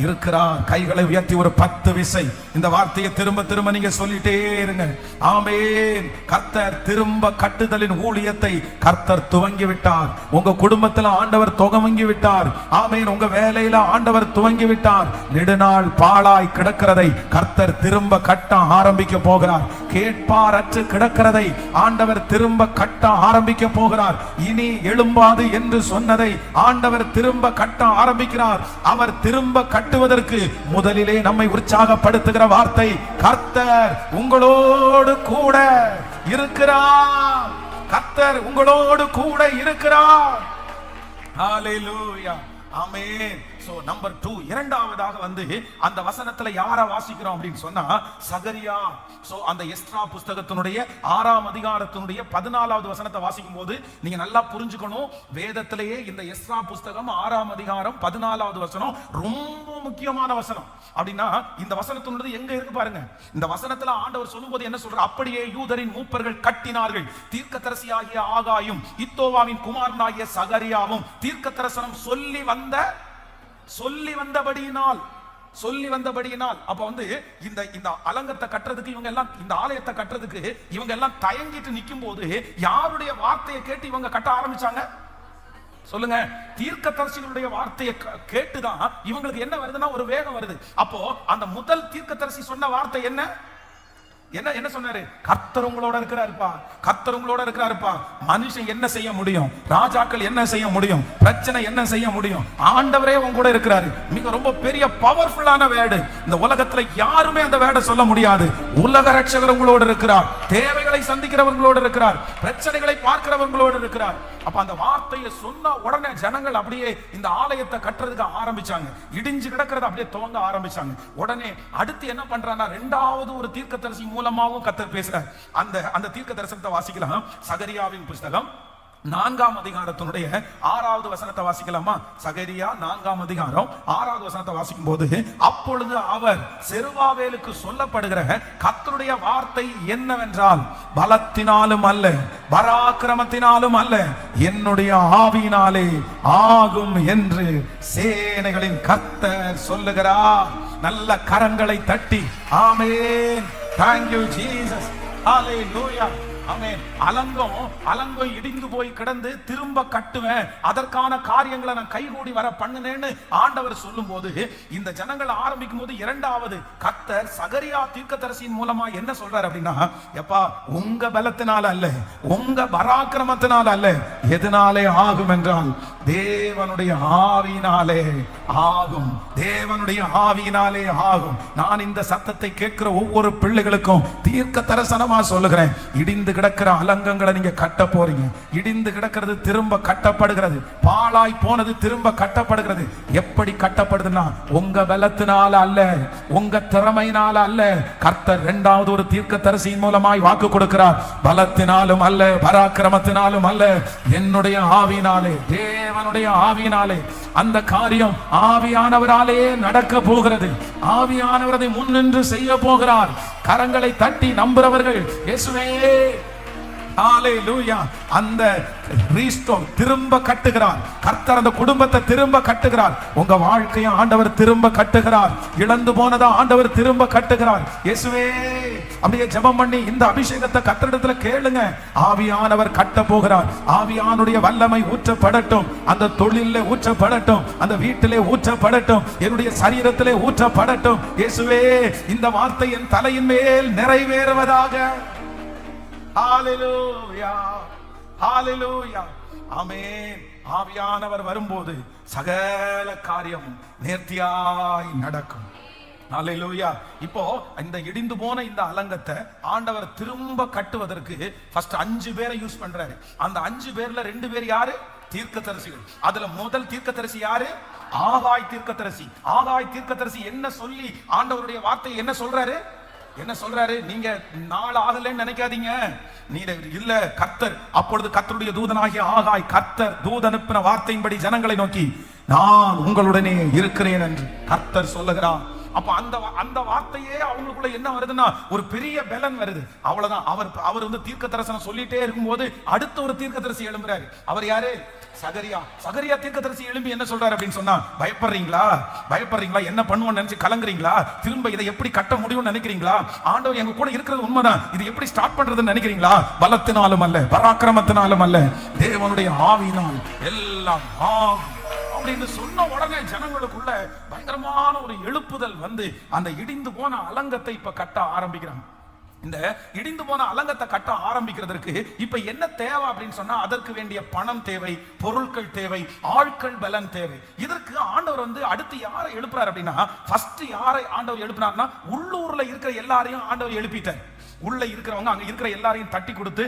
இருக்கிறார். கைகளை உயர்த்தி ஒரு 10 விசை இந்த வார்த்தையை திரும்ப திரும்ப நீங்க சொல்லிட்டே இருங்க. ஆமென். கர்த்தர் திரும்ப கட்டுதலின் ஊழியத்தை கர்த்தர் துவங்கி விட்டார். உங்க குடும்பத்துல ஆண்டவர் துவங்கி விட்டார். ஆமென். உங்க வேலையில ஆண்டவர் துவங்கி விட்டார். நெடுநாள் பாழாய் கிடக்கிறதை கர்த்தர் திரும்ப கட்ட ஆரம்பிக்க போகிறார். கேட்பாரற்று கிடக்கிறதை ஆண்டவர் திரும்ப கட்ட ஆரம்பிக்க போகிறார். இனி எழும்பாது என்று சொன்னதை ஆண்டவர் திரும்ப கட்ட ஆரம்பிக்கிறார். அவர் திரும்ப கட்டுவதற்கு முதலிலே நம்மை உற்சாகப்படுத்துகிற வார்த்தை, கர்த்தர் உங்களோடு கூட இருக்கிறார், கர்த்தர் உங்களோடு கூட இருக்கிறார். ஹalleluya. ஆமென். சோ நம்பர் 2, இரண்டாவதாக வந்து அந்த வசனத்துல யாரை வாசிக்கிறோம் அப்படின்னு சொன்னா, சகரியா. சோ அந்த எஸ்றா புஸ்தகத்தினுடைய 6ஆம் அதிகாரத்தினுடைய 14வது வசனத்தை வாசிக்கும் போது நீங்க நல்லா புரிஞ்சுக்கணும், வேதத்திலேயே இந்த எஸ்றா புஸ்தகம் 6ஆம் அதிகாரம் 14வது வசனம் ரொம்ப முக்கியமான வசனம். அப்படின்னா இந்த வசனத்தினுடைய எங்க இருக்கு பாருங்க. இந்த வசனத்துல ஆண்டவர் சொல்லும்போது என்ன சொல்றார், அப்படியே யூதரின் மூப்பர்கள் கட்டினார்கள், தீர்க்கதரிசியாகிய ஆகாயும் இத்தோவாவின் குமாரனாகிய சகரியாவும் தீர்க்க தரிசனம் சொல்லி வந்தபடியினால் அப்ப வந்து இந்த அலங்கத்தை கட்டுறதுக்கு இவங்க எல்லாம், இந்த ஆலயத்தை கட்டுறதுக்கு இவங்க எல்லாம் தயங்கிட்டு நிக்கும் போது யாருடைய வார்த்தையை கேட்டு இவங்க கட்ட ஆரம்பிச்சாங்க? சொல்லுங்க. தீர்க்கதரிசிகளுடைய வார்த்தையை கேட்டுதான் இவங்களுக்கு என்ன வருதுன்னா ஒரு வேகம் வருது. அப்போ அந்த முதல் தீர்க்கதரிசி சொன்ன வார்த்தை என்ன என்ன சொன்னாரு? கர்த்தர் உங்களோட இருக்கிறாருப்பா, கர்த்தர் உங்களோட இருக்கிறாருப்பா. மனுஷன் என்ன செய்ய முடியும், ராஜாக்கள் என்ன செய்ய முடியும், பிரச்சனை என்ன செய்ய முடியும், ஆண்டவரே உங்க கூட இருக்கிறாரு. மிக ரொம்ப பெரிய பவர்ஃபுல்லான வேர்டு. இந்த உலகத்துல யாருமே அந்த வேர்டை சொல்ல முடியாது. உலக ரட்சகர் உங்களோட இருக்கிறார், தேவைகளை சந்திக்கிறவங்களோடு இருக்கிறார், பிரச்சனைகளை பார்க்கிறவங்களோடு இருக்கிறார். அப்ப அந்த வார்த்தையை சொன்ன உடனே ஜனங்கள் அப்படியே இந்த ஆலயத்தை கட்டுறதுக்கு ஆரம்பிச்சாங்க. இடிஞ்சு கிடக்கிறத அப்படியே துவங்க ஆரம்பிச்சாங்க. உடனே அடுத்து என்ன பண்றாங்கன்னா, 2வது ஒரு தீர்க்கதரிசி மூலமாகவும் கர்த்தர் பேசுறார். அந்த தீர்க்க தரிசனத்தை வாசிக்கலாம். சகரியாவின் புஸ்தகம் 4ஆம் அதிகாரத்தினுடைய 6வது வசனத்தை வாசிக்கலாமா? சகரியா 4ஆம் அதிகாரம் 6வது வசனத்தை வாசிக்கும் போது, அப்பொழுது அவர் செருபாபேலுக்கு சொல்லப்படுகிற கர்த்தருடைய வார்த்தை என்னவென்றால், பலத்தினாலும் அல்ல பராக்கிரமத்தினாலும் அல்ல, என்னுடைய ஆவியினாலே ஆகும் என்று சேனைகளின் கர்த்தர் சொல்லுகிறார். நல்ல கரங்களை தட்டி ஆமென். Thank you Jesus. Hallelujah. ஆமென். அலங்கம் இடிந்து போய் கிடந்து திரும்ப கட்டுவேன், அதற்கான காரியங்களை நான் கைகூடி வர பண்ணுனேன்னு ஆண்டவர் சொல்லும் போது, இந்த ஜனங்கள் ஆரம்பிக்கும் போது இரண்டாவது கர்த்தர் சகரியா தீர்க்கதரிசியின் மூலமா என்ன சொல்றாரு அப்படின்னா, எப்பா உங்க பலத்தினால அல்ல, உங்க பராக்கிரமத்தினால அல்ல, எதனாலே ஆகும் என்றால் தேவனுடைய ஆவியினாலே ஆகும், தேவனுடைய ஆவியினாலே ஆகும். நான் இந்த சத்தத்தை கேட்கிற ஒவ்வொரு பிள்ளைகளுக்கும் தீர்க்க தரிசனமா சொல்லுகிறேன், இடிந்து கிடக்கிற அலங்கங்களை நீங்க கட்ட போறீங்க. இடிந்து கிடக்கிறது திரும்ப கட்டப்படுகிறது, பாழாய் போனது திரும்ப கட்டப்படுகிறது. எப்படி கட்டப்படுதுன்னா உங்க பலத்தினால அல்ல, உங்க திறமையினால அல்ல. கர்த்தர் இரண்டாவது ஒரு தீர்க்கதரிசியின் மூலமாய் வாக்கு கொடுக்கிறார், பலத்தினாலும் அல்ல, பராக்கிரமத்தினாலும் அல்ல, என்னுடைய ஆவியினாலே, தேவனுடைய ஆவியினாலே. அந்த காரியம் ஆவியானவராலே நடக்க போகிறது. ஆவியானவர் அதை முன்னின்று செய்ய போகிறார். கரங்களை தட்டி நம்புறவர்கள் இயேசுவே ஹalleluya. அந்த ரீஸ்டோர் திரும்ப கட்டுகிறார் கர்த்தர், அந்த குடும்பத்தை திரும்ப கட்டுகிறார். உங்க வாழ்க்கையை ஆண்டவர் திரும்ப கட்டுகிறார். இழந்து போனதா ஆண்டவர் திரும்ப கட்டுகிறார். இயேசுவே அப்படியே ஜெபம் பண்ணி இந்த அபிஷேகத்தை கர்த்தரிடத்துல கேளுங்க. ஆவியானவர் கட்ட போகிறார். ஆவியானுடைய வல்லமை ஊற்றப்படட்டும், அந்த தொழிலே ஊற்றப்படட்டும், அந்த வீட்டிலே ஊற்றப்படட்டும், என்னுடைய சரீரத்திலே ஊற்றப்படட்டும். இயேசுவே இந்த வார்த்தை என் தலையின் மேல் நிறைவேறுவதாக. ஹalleluya, ஹalleluya, ஆமென். ஆவியானவர் வரும்போது சகல காரியம் நேர்த்தியாய் நடக்கும். ஹalleluya. இப்போ இந்த இடிந்து போன இந்த அலங்கத்தை ஆண்டவர் திரும்ப கட்டுவதற்கு ஃபர்ஸ்ட் 5 பேரை யூஸ் பண்றாரு. அந்த 5 பேர்ல 2 பேர் யாரு? தீர்க்கதரிசிகள். அதுல முதல் தீர்க்கதரிசி யாரு? ஆகாய் தீர்க்கதரிசி. ஆகாய் தீர்க்கதரிசி என்ன சொல்லி ஆண்டவருடைய வார்த்தை என்ன சொல்றாரு? என்ன சொல்றாரு? நீங்க நாள் ஆகலன்னு நினைக்காதீங்க. நீங்க இல்ல, கர்த்தர் அப்பொழுது கர்த்தருடைய தூதனாகிய ஆகாய் கர்த்தர் தூத அனுப்பின வார்த்தையின்படி ஜனங்களை நோக்கி நான் உங்களுடனே இருக்கிறேன் என்று கர்த்தர் சொல்லுகிறார். அப்ப அந்த வார்த்தையே அவங்களுக்குள்ள என்ன வருதுன்னா ஒரு பெரிய பலன் வருது. அவ்வளவுதான். அவர் வந்து தீர்க்க தரிசனம் சொல்லிட்டே இருக்கும்போது அடுத்த ஒரு தீர்க்கதரிசி எழும்புறாரு. அவர் யாரு? சகரியா. சகரியா தீர்க்கதரிசி எழும்பி என்ன சொல்றாரு அப்படின்னு சொன்னா, பயப்படுறீங்களா? என்ன பண்ணுவோம்னு நினைச்சு கலங்குறீங்களா? திரும்ப இதை எப்படி கட்ட முடியும்னு நினைக்கிறீங்களா? ஆண்டவர் எங்க கூட இருக்கிறது உண்மைதான், இது எப்படி ஸ்டார்ட் பண்றதுன்னு நினைக்கிறீங்களா? பலத்தினாலும் அல்ல, பராக்கிரமத்தினாலும் அல்ல, தேவனுடைய ஆவியினால் எல்லாம் ஆகும் அப்படின்னு சொன்ன உடனே ஜனங்களுக்குள்ள பயங்கரமான ஒரு எழுப்புதல் வந்து அந்த இடிந்து போன அலங்கத்தை இப்ப கட்ட ஆரம்பிக்கிறாங்க. இந்த இடிந்து போன அலங்கத்தை கட்ட ஆரம்பிக்கிறதுக்கு இப்ப என்ன தேவை அப்படின்னு சொன்னா, அதற்கு வேண்டிய பணம் தேவை, பொருட்கள் தேவை, ஆட்கள் பலன் தேவை. இதற்கு ஆண்டவர் வந்து அடுத்து யாரை எழுப்புறாரு அப்படின்னா, ஃபர்ஸ்ட் யாரை ஆண்டவர் எழுப்பினார்னா உள்ளூர்ல இருக்கிற எல்லாரையும் ஆண்டவர் எழுப்பிட்டார். உள்ள இருக்கிறவங்க அங்க இருக்கிற எல்லாரையும் தட்டி கொடுத்து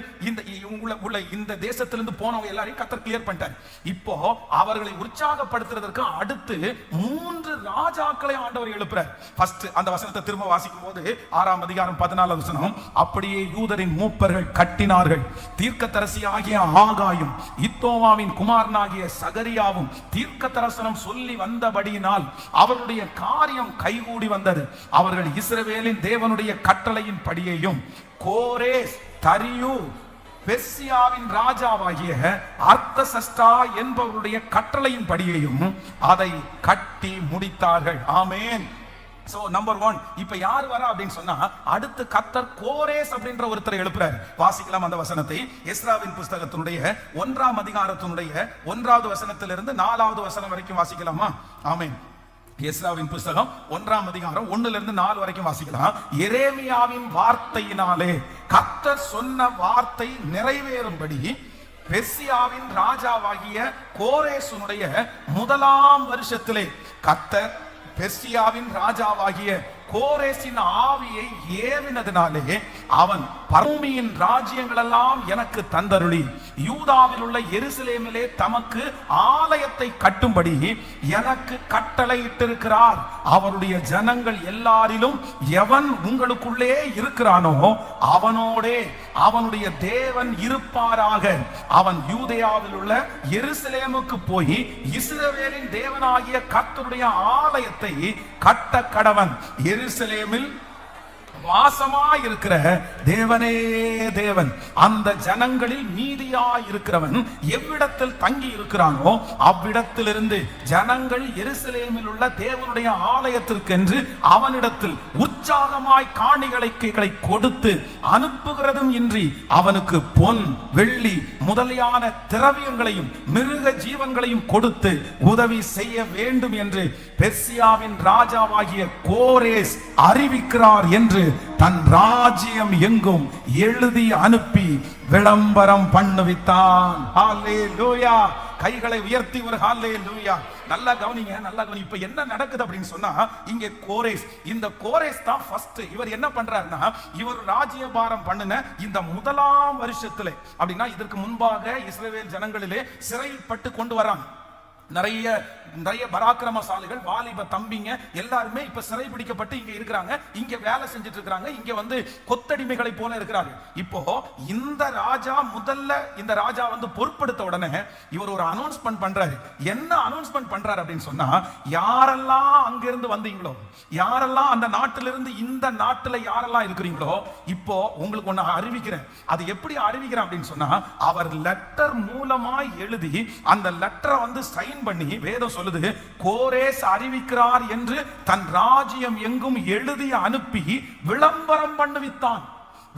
இந்த தேசத்திலிருந்து போனவங்க எல்லாரையும் கர்த்தர் கிளியர் பண்ணிட்டார். இப்போ அவர்களை உற்சாகப்படுத்துறதற்கு அடுத்து 3 ராஜாக்களை ஆண்டவர் எழுப்புறார். ஃபர்ஸ்ட் அந்த வசனத்தை திரும்ப வாசிக்கும் போது 6ஆம் அதிகாரம் 14வது வசனம், அப்படியே யூதரின் மூப்பர்கள் கட்டினார்கள், தீர்க்கதரிசியாகிய ஆகாயும் இத்தோவாவின் குமாரனாகிய சகரியாவும் தீர்க்க தரிசனம் சொல்லி வந்தபடியினால் அவருடைய காரியம் கைகூடி வந்தது. அவர்கள் இஸ்ரவேலின் தேவனுடைய கட்டளையின் படியையும் கோரேஸ், தரியு, பெர்சியாவின் ராஜாவாகிய அர்த்தசஷ்டா என்பவருடைய கட்டளையின் படியையும் அதை கட்டி முடித்தார்கள். ஆமென். சோ நம்பர் 1 இப்ப யார் வரா அப்படின்னு சொன்னா, அடுத்து கர்த்தர் கோரேஸ் அப்படின்ற ஒருத்தரை எழுப்புறாரு. வாசிக்கலாம் அந்த வசனத்தை. எஸ்ராவின் புஸ்தகத்தினுடைய 1ஆம் அதிகாரத்தினுடைய 1வது வசனத்திலிருந்து 4வது வசனம் வரைக்கும் வாசிக்கலாமா? ஆமென். எஸ்ராவின் புஸ்தகம் 1ஆம் அதிகாரம் 1லிருந்து 4 வரைக்கும் வாசிக்கலாம். எரேமியாவின் வார்த்தையினாலே கர்த்தர் சொன்ன வார்த்தை நிறைவேறும்படி பெர்சியாவின் ராஜாவாகிய கோரேசுனுடைய 1ஆம் வருஷத்திலே கர்த்தர் பெர்சியாவின் ராஜாவாகிய கோரேசின் ஆவியை ஏவினதினாலே அவன் பூமியின் ராஜ்யங்கள் எல்லாம் எனக்கு தந்தருளி யூதாவில் உள்ள எருசலேமிலே தமக்கு ஆலயத்தை கட்டும்படி எனக்கு கட்டளையிட்டிருக்கிறார். அவருடைய ஜனங்கள் எல்லாரிலும் எவன் உங்களுக்குள்ளே இருக்கிறானோ அவனோடே அவனுடைய தேவன் இருப்பாராக. அவன் யூதேயாவில் உள்ள எருசலேமுக்கு போய் இஸ்ரவேலின் தேவனாகிய கர்த்தருடைய ஆலயத்தை கட்ட கடவன். எருசலேமில் வாசமாய் இருக்கிற தேவனே தேவன். அந்த ஜனங்களில் மீதியாய் இருக்கிறவன் எவ்விடத்தில் தங்கி இருக்கிறானோ அவ்விடத்திலிருந்து ஜனங்கள் எருசலேமில் உள்ள தேவனுடைய ஆலயத்திற்கென்று அவனிடத்தில் உற்சாகமாய் காணிகளை கொடுத்து அனுப்புகிறதும் இன்றி அவனுக்கு பொன் வெள்ளி முதலியான திரவியங்களையும் மிருக ஜீவன்களையும் கொடுத்து உதவி செய்ய வேண்டும் என்று பெர்சியாவின் ராஜாவாகிய கோரேஸ் அறிவிக்கிறார் என்று தன் ராஜ்யம் எங்கும் எழுதி அனுப்பி விளம்பரம் பண்ணுவித்தான். ஹல்லேலூயா. கைகளை உயர்த்தி ஒரு ஹல்லேலூயா. நல்லா கவனிங்க, நல்லா கவனி. இப்ப என்ன நடக்குது அப்படின்னு சொன்னா, இங்க கோரேஸ், இந்த கோரேஸ் தான் ஃபர்ஸ்ட். இவர் என்ன பண்றாருன்னா, இவர் ராஜ்யபாரம் பண்ணின இந்த முதலாம் வருஷத்துல, அப்படின்னா இதற்கு முன்பாக இஸ்ரவேல் ஜனங்களிலே சிறையில் பட்டு கொண்டு வராங்க. நிறைய பராக்கிரமசாலிகள், வாலிப தம்பிங்க எல்லாருமே இப்ப சிறை பிடிக்கப்பட்டு இங்க இருக்கிறாங்க. இங்க வேலை செஞ்சுட்டு இருக்காங்க. இங்க வந்து கொத்தடிமைகளை போல இருக்கிறாங்க. இப்போ இந்த ராஜா இந்த ராஜா வந்து பொறுப்படுத்த உடனே இவர் ஒரு அனௌன்ஸ்மெண்ட் பண்றாரு. என்ன அனௌன்ஸ்மெண்ட் பண்றாரு அப்படின்னு சொன்னா, யாரெல்லாம் அங்கிருந்து வந்தீங்களோ, யாரெல்லாம் அந்த நாட்டிலிருந்து இந்த நாட்டுல யாரெல்லாம் இருக்கிறீங்களோ, இப்போ உங்களுக்கு ஒண்ணு அறிவிக்கிறேன். அது எப்படி அறிவிக்கிறேன் அப்படின்னு சொன்னா, அவர் லெட்டர் மூலமா எழுதி அந்த லெட்டரை வந்து சைன் பண்ணி, வேதம் சொல்லுது, கோரேஸ் அறிவிக்கிறார் என்று தன் ராஜ்யம் எங்கும் எழுதி அனுப்பி விளம்பரம் பண்ணுவித்தான்.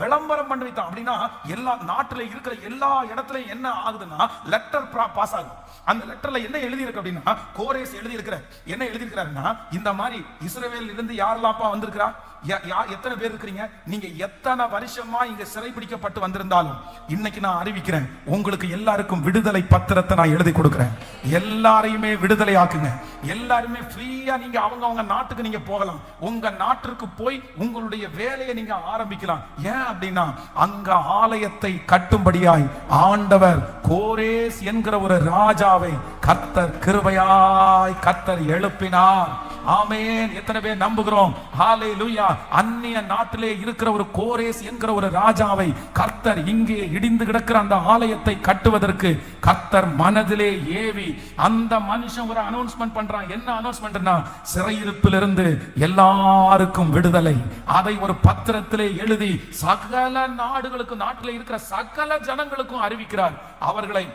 விளம்பரம் பண்ணுவித்தான் அப்படின்னா, எல்லா நாட்டில் இருக்கிற எல்லா இடத்துலயும் என்ன ஆகுதுன்னா, லெட்டர் பாஸ் ஆகும். அந்த லெட்டர்ல என்ன எழுதி இருக்கு அப்படின்னா, கோரேஸ் எழுதி இருக்கிற என்ன எழுதி இருக்கிறாருன்னா, இந்த மாதிரி இஸ்ரவேல் இருந்து யாரெல்லாம் வந்திருக்கிறா, எத்தனை பேர் இருக்கிறீங்க, நீங்க எத்தனை வருஷமா இங்க சிறைபிடிக்கப்பட்டு வந்திருந்தாலும் இன்னைக்கு நான் அறிவிக்கிறேன், உங்களுக்கு எல்லாருக்கும் விடுதலை பத்திரத்தை நான் எழுதி கொடுக்கிறேன். எல்லாரையுமே விடுதலை ஆக்குங்க. எல்லாருமே ஃப்ரீயா நீங்க அவங்க நாட்டுக்கு நீங்க போகலாம். உங்க நாட்டிற்கு போய் உங்களுடைய வேலையை நீங்க ஆரம்பிக்கலாம். ஏன் அப்படின்னா, அங்க ஆலயத்தை கட்டும்படியாய் ஆண்டவர் கோரேஸ் என்கிற ஒரு ராஜாவை கர்த்தர் கிருபையாய் கர்த்தர் எழுப்பினார். ஆமென். எத்தனை பேர் நம்புகிறோம்? ஹல்லேலூயா. அந்நிய நாட்டிலே இருக்கிற ஒரு கோரேஸ் என்கிற ஒரு ராஜாவை கர்த்தர் இங்கே இடிந்து கிடக்கிற அந்த ஆலயத்தை கட்டுவதற்கு கர்த்தர் மனதிலே ஏவி அந்த மனுஷன் ஒரு அனௌன்ஸ்மெண்ட் பண்றான். என்ன அனௌன்ஸ்மெண்ட்னா, சிறையிருப்பிலிருந்து எல்லாருக்கும் விடுதலை. அதை ஒரு பத்திரத்திலே எழுதி சகல நாடுகளுக்கும், நாட்டில் இருக்கிற சகல ஜனங்களுக்கும் அறிவிக்கிறார். அவர்களை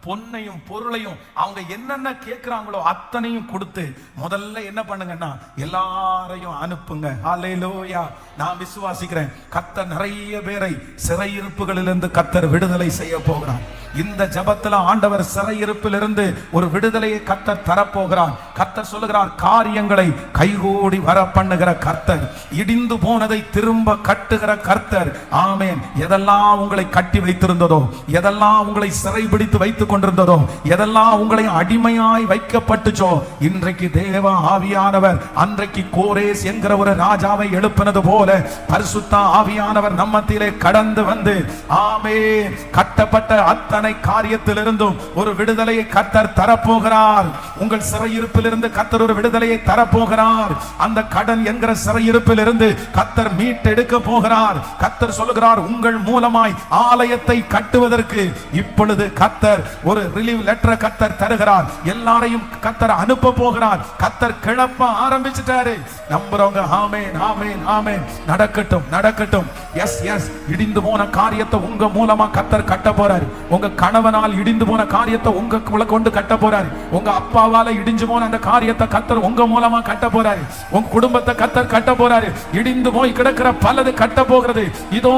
பொன்னையும் பொருளையும் அவங்க என்னென்ன கேட்கிறாங்களோ அத்தனையும் கொடுத்து முதல்ல என்ன பண்ணுங்கன்னா, எல்லாரையும் அனுப்புங்க. ஹல்லேலூயா. நான் விசுவாசிக்கிறேன், கர்த்தர் நிறைய பேரை சிறையிருப்புகளிலிருந்து கர்த்தர் விடுதலை செய்ய போகிறார். இந்த ஜபத்துல ஆண்டவர் சிறையிருப்பிலிருந்து ஒரு விடுதலையை கர்த்தர் தரப்போகிறார். கர்த்தர் சொல்லுகிறார், காரியங்களை கைகூடி வர பண்ணுகிற கர்த்தர், இடிந்து போனதை திரும்ப கட்டுகிற கர்த்தர். ஆமென். எதெல்லாம் உங்களை கட்டி வைத்திருந்ததோ, எதெல்லாம் உங்களை சிறைபிடித்து வைத்துக் கொண்டிருந்ததோ, எதெல்லாம் உங்களை அடிமையாய் வைக்கப்பட்டுச்சோ, இன்றைக்கு தேவ ஆவியானவர் அன்றைக்கு கோரேஸ் என்கிற ஒரு ராஜாவை எழுப்பினது போல பரிசுத்த ஆவியானவர் நம்மத்திலே கடந்து வந்து, ஆமென், கட்டப்பட்ட அத்தனை காரியத்திலிருந்தும் ஒரு விடுதலையை கர்த்தர் தரப்போகிறார். உங்கள் சிறையிருப்பிலிருந்து கர்த்தர் ஒரு விடுதலையை தரப்போகிறார். அந்த கடன் என்கிற சிறையிருப்பிலிருந்து கர்த்தர் மீட்டெடுக்க போகிறார். கர்த்தர் சொல்லுகிறார், உங்கள் மூலமாய் ஆலயத்தை கட்டுவதற்கு இப்பொழுது கர்த்தர் ஒரு ரிலீவ் லெட்டர் கர்த்தர் தருகிறார். எல்லாரையும் கர்த்தர் அனுப்ப போகிறார். கர்த்தர் கிளப்ப ஆரம்பிச்சிட்டாரு. நம்புறவங்க ஆமென், ஆமென், ஆமென். நடக்கட்டும், நடக்கட்டும். Yes, yes. இடிந்து போன காரியத்தை உங்க மூலமா கர்த்தர் கட்ட போறார். உங்க கணவனால் இடிந்து போன காரியத்தை உங்க கொண்டு கட்ட போறாரு. உங்க அப்பாவால இடிஞ்சு போன அந்த காரியத்தை கர்த்தர் உங்க மூலமா கட்ட போறாரு. உங்க குடும்பத்தை கர்த்தர் கட்ட போறாரு. இடிந்து போய் கிடக்கிற பலது கட்ட போகிறது. இதோ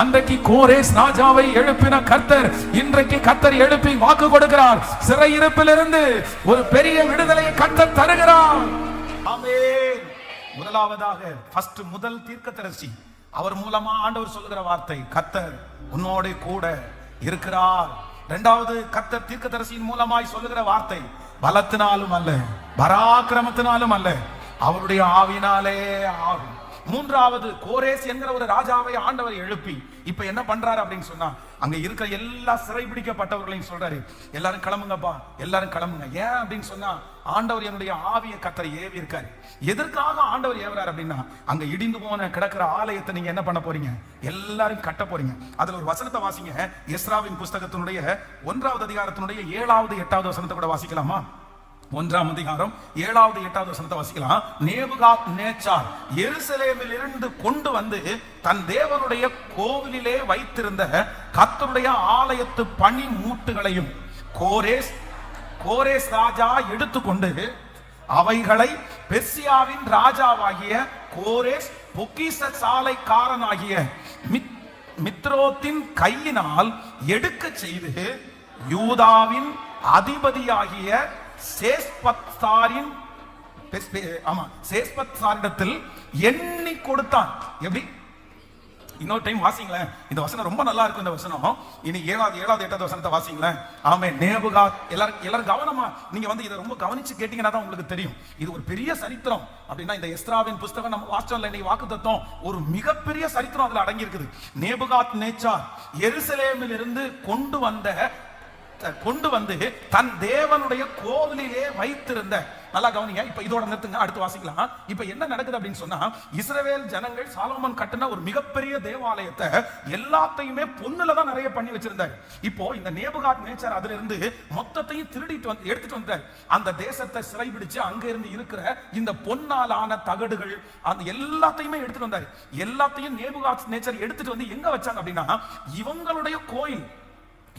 அன்றைக்கு கோரேஸ் ராஜாவை எழுப்பின கர்த்தர் இன்றைக்கு கர்த்தர் எழுப்பி வாக்கு கொடுக்கிறார். சிறையிருப்பிலிருந்து ஒரு பெரிய விடுதலையை கர்த்தர் தருகிறார். ஆமென். முதலாவதாக முதல் தீர்க்கதரிசி, அவர் மூலமா ஆண்டவர் சொல்லுகிற வார்த்தை, கர்த்தர் உன்னோட கூட இருக்கிறார். இரண்டாவது, கர்த்தர் தீர்க்கதரிசியின் மூலமாய் சொல்லுகிற வார்த்தை, பலத்தினாலும் அல்ல, பராக்கிரமத்தினாலும் அல்ல, அவருடைய ஆவினாலே ஆகும். மூன்றாவது, கோரேஸ் என்கிற ஒரு ராஜாவை ஆண்டவர் எழுப்பி இப்ப என்ன பண்றாரு அப்படின்னு சொன்னா, அங்க இருக்கிற எல்லா சிறைபிடிக்கப்பட்டவர்களையும் சொல்றாரு, எல்லாரும் கிளம்புங்கப்பா, எல்லாரும் கிளம்புங்க. ஏன் அப்படின்னு சொன்னா, ஆண்டவர் என்னுடைய ஆவியை கர்த்தர் ஏவி இருக்காரு. எதற்காக ஆண்டவர் ஏவுறாரு அப்படின்னா, அங்க இடிந்து போன கிடக்கிற ஆலயத்தை நீங்க என்ன பண்ண போறீங்க, எல்லாரும் கட்ட போறீங்க. அதுல ஒரு வசனத்தை வாசிங்க. எஸ்ராவின் புஸ்தகத்தினுடைய 1வது அதிகாரத்தினுடைய 7வது 8வது வசனத்தை கூட வாசிக்கலாமா? 1ஆம் அதிகாரம் 7வது 8வது வசனத்தை வாசிக்கலாம். நேபுகாத் நேச்சார் எருசலேமில் இருந்து கொண்டு வந்து தன் தேவனுடைய கோவிலிலே வைத்திருந்த கர்த்தருடைய ஆலயத்து பனி மூட்டுகளையும் கோரேஸ் ராஜா எடுத்துக்கொண்டு அவைகளை பெர்சியாவின் ராஜாவாகிய கோரேஸ் பொக்கிஷ சாலைக்காரனாகிய மித்ரோத்தின் கையினால் எடுக்க செய்து யூதாவின் அதிபதியாகிய சேஸ்பத்சாரிடத்தில் எண்ணி கொடுத்தான். எப்படி? இன்னொரு டைம் வாசிங்களேன். இந்த வசனம் ரொம்ப நல்லா இருக்கும். இந்த வசனம் இனி 7வது 8வது வசனத்தை வாசிங்களேன். ஆமென். நேபுகாத் எல்லாரும் கவனமா நீங்க இதை ரொம்ப கவனிச்சு கேட்டீங்கன்னா தான் உங்களுக்கு தெரியும். இது ஒரு பெரிய சரித்திரம். அப்படின்னா இந்த எஸ்ராவின் புஸ்தகம் நம்ம வாசிச்சோம்ல, இன்னைக்கு வாக்குத்தத்தம், ஒரு மிகப்பெரிய சரித்திரம் அதுல அடங்கி இருக்குது. நேபுகாத் நேச்சார் எருசலேமில் இருந்து கொண்டு வந்து தன் தேவனுடைய கோவிலிலே வைத்திருந்த, நல்லா கவனிங்க. இப்ப இதோட நிறுத்துங்க, அடுத்து வாசிக்கலாம். இப்ப என்ன நடக்குது அப்படின்னு சொன்னா, இஸ்ரவேல் ஜனங்கள் சாலமோன் கட்டின ஒரு மிகப்பெரிய தேவாலயத்தை எல்லாத்தையுமே பொன்னுல தான் நிறைய பண்ணி வச்சிருந்தார். இப்போ இந்த நேபுகாத் நேச்சார் அதுல இருந்து மொத்தத்தையும் எடுத்துட்டு வந்தார். அந்த தேசத்தை சிறைபிடிச்சு அங்க இருந்து இருக்கிற இந்த பொன்னால் ஆன தகடுகள் அந்த எல்லாத்தையுமே எடுத்துட்டு வந்தார். எல்லாத்தையும் நேபுகாத் நேச்சார் எடுத்துட்டு வந்து எங்க வச்சாங்க அப்படின்னா, இவங்களுடைய கோயில்,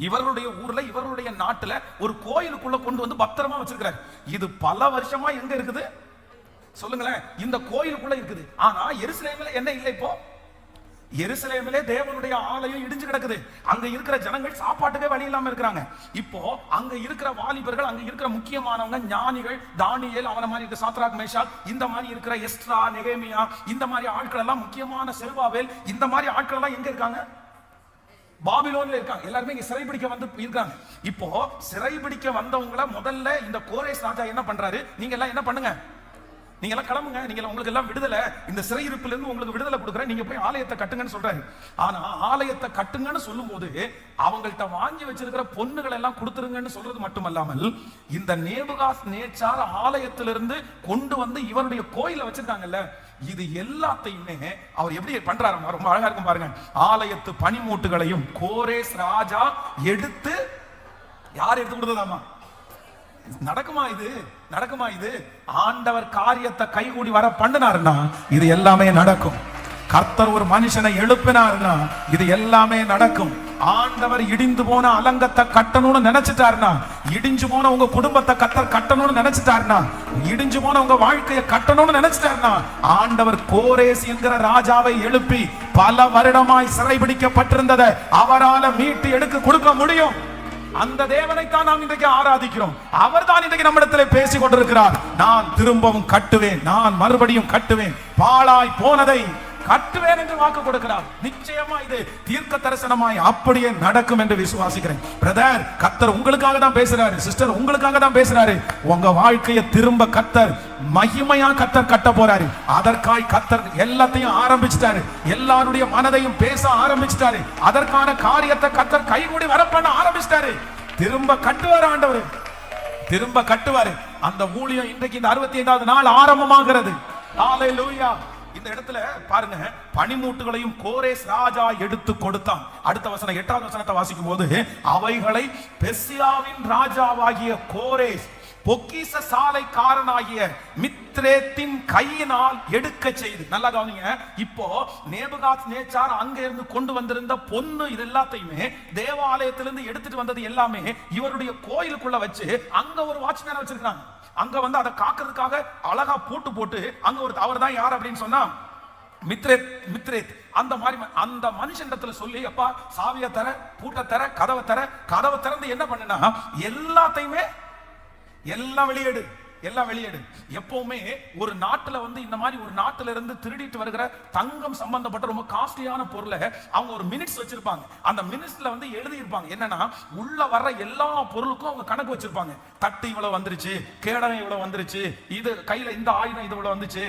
இவருடைய ஊர்ல, இவருடைய நாட்டுல ஒரு கோயிலுக்குள்ள கொண்டு வந்து பத்திரமா வச்சிருக்கிறார். இது பல வருஷமா எங்க இருக்குது சொல்லுங்களேன்? இந்த கோயிலுக்குள்ள இருக்குது. ஆனா எருசலேமில் என்ன இல்லை? இப்போ எருசலேமிலே தேவனுடைய ஆலயம் இடிஞ்சு கிடக்குது. அங்க இருக்கிற ஜனங்கள் சாப்பாட்டுக்கே வழி இல்லாம இருக்கிறாங்க. இப்போ அங்க இருக்கிற வாலிபர்கள், அங்க இருக்கிற முக்கியமானவங்க, ஞானிகள், தானியேல், அவன மாதிரி இருக்க சாத்ராக் மேஷாக், இந்த மாதிரி இருக்கிற எஸ்ரா, நெகேமியா, இந்த மாதிரி ஆட்கள் எல்லாம், முக்கியமான செருபாபேல், இந்த மாதிரி ஆட்கள் எல்லாம் எங்க இருக்காங்க? பாபிலோன்ல இருக்காங்க. எல்லாருமே இங்க சிறைபிடிக்க வந்து இருக்காங்க. இப்போ சிறைபிடிக்க வந்தவங்கள முதல்ல இந்த கோரேஸ் ராஜா என்ன பண்றாரு? நீங்க எல்லாம் என்ன பண்ணுங்க? நீங்க எல்லாம் கிளம்புங்க, நீங்க உங்களுக்கு எல்லாம் விடுதலை, இந்த சிறையிருப்புல இருந்து உங்களுக்கு விடுதலை கொடுக்குறேன், நீங்க போய் ஆலயத்தை கட்டுங்கன்னு சொல்றாரு. ஆனா ஆலயத்தை கட்டுங்கன்னு சொல்லும் போது அவங்கள்ட்ட வாங்கி வச்சிருக்கிற பொண்ணுகள் எல்லாம் கொடுத்துருங்கன்னு சொல்றது மட்டுமல்லாமல், இந்த நேபுகாத் நேச்சார் ஆலயத்திலிருந்து கொண்டு வந்து இவருடைய கோயில வச்சிருக்காங்கல்ல, இது எல்லாத்தையுமே அவர் எப்படி பண்றாரு? ரொம்ப அழகா இருக்கும் பாருங்க. ஆலயத்து பனிமூட்டுகளையும் கோரேஸ் ராஜா எடுத்து, யார் எடுத்து கொடுத்ததாமா? நடக்குமா இது? நடக்குமா இது? ஆண்டவர் காரியத்தை கைகூடி வர பண்ணினாருன்னா இது எல்லாமே நடக்கும். கர்த்தர் ஒரு மனுஷனை எழுப்பினாருன்னா இது எல்லாமே நடக்கும். ஆண்டவர் இடிந்து போன அலங்கத்தை கட்டணும்னு நினைச்சிட்டாருன்னா, இடிஞ்சு போன உங்க குடும்பத்தை கர்த்தர் கட்டணும்னு நினைச்சிட்டாருன்னா, இடிஞ்சு போன உங்க வாழ்க்கையை கட்டணும்னு நினைச்சிட்டாருன்னா, ஆண்டவர் கோரேஸ் என்கிற ராஜாவை எழுப்பி பல வருடமாய் சிறைபிடிக்கப்பட்டிருந்ததை அவரால மீட்டு எடுக்க கொடுக்க முடியும். அந்த தேவனைத்தான் நாம் இன்றைக்கு ஆராதிக்கிறோம். அவர் தான் இன்றைக்கு நம்மிடத்தில் பேசிக் கொண்டிருக்கிறார். நான் திரும்பவும் கட்டுவேன், நான் மறுபடியும் கட்டுவேன், பாழாய் போனதை கட்டுவேன் என்று வாக்கு கொடுக்கிறார். நிச்சயமா இது தீர்க்க தரிசனமாய் அப்படியே நடக்கும் என்று விசுவாசிக்கிறேன். பிரதர், கர்த்தர் உங்களுக்காக தான் பேசுறாரு. சிஸ்டர், உங்களுக்காக தான் பேசுறாரு. உங்க வாழ்க்கையை திரும்ப கர்த்தர் மகிமையா கர்த்தர் கட்ட போறாரு. அதற்காய் கர்த்தர் எல்லாத்தையும் ஆரம்பிச்சிட்டாரு. எல்லாருடைய மனதையும் பேச ஆரம்பிச்சிட்டாரு. அதற்கான காரியத்தை கர்த்தர் கைகூடி வர பண்ண ஆரம்பிச்சிட்டாரு. திரும்ப கட்டுவார் ஆண்டவர், திரும்ப கட்டுவாரு. அந்த ஊழியம் இன்றைக்கு இந்த 65வது நாள் ஆரம்பமாகிறது. ஹல்லேலூயா. இந்த இடத்துல பாருங்க, பனிமூட்டுகளையும் கோரேஸ் ராஜா எடுத்து கொடுத்தான். அடுத்த வசனம் 8வது வசனத்தை வாசிக்கும் போது, அவைகளை பெர்சியாவின் ராஜாவாகிய கோரேஸ் பொக்கிஷ சாலைக்காரனாகிய மித்ரேத்தின் கையினால் எடுக்க செய்து. நல்லா கவனிங்க. இப்போ நேபுகாத் நேச்சார் அங்க இருந்து கொண்டு வந்திருந்த பொன்னு இது எல்லாத்தையுமே தேவாலயத்திலிருந்து எடுத்துட்டு வந்தது எல்லாமே இவருடைய கோயிலுக்குள்ள வச்சு அங்க ஒரு வாட்ச்மேன் வச்சிருக்காங்க. அங்க அதை காக்கிறதுக்காக அழகா பூட்டு போட்டு அங்க ஒரு, அவர் தான் யார் அப்படின்னு சொன்னா மித்ரேத். அந்த மாதிரி அந்த மனுஷனிடத்துல சொல்லி, அப்பா சாவிய தர, பூட்ட தர, கதவை திறந்து என்ன பண்ணுனா எல்லாத்தையுமே எல்லாம் வெளியேடு, எல்லாம் வெளியேடு. எப்பவுமே ஒரு நாட்டுல இந்த மாதிரி ஒரு நாட்டுல இருந்து திருடிட்டு வருகிற தங்கம் சம்பந்தப்பட்ட ரொம்ப காஸ்ட்லியான பொருளை அவங்க ஒரு மினிட்ஸ் வச்சிருப்பாங்க. அந்த மினிட்ஸ்ல எழுதி இருப்பாங்க என்னன்னா, உள்ள வர்ற எல்லா பொருளுக்கும் அவங்க கணக்கு வச்சிருப்பாங்க. தட்டு இவ்வளவு வந்துருச்சு, கேடகம் இவ்வளவு வந்துருச்சு, இது கையில இந்த ஆயுதம் இது இவ்வளவு வந்துச்சு,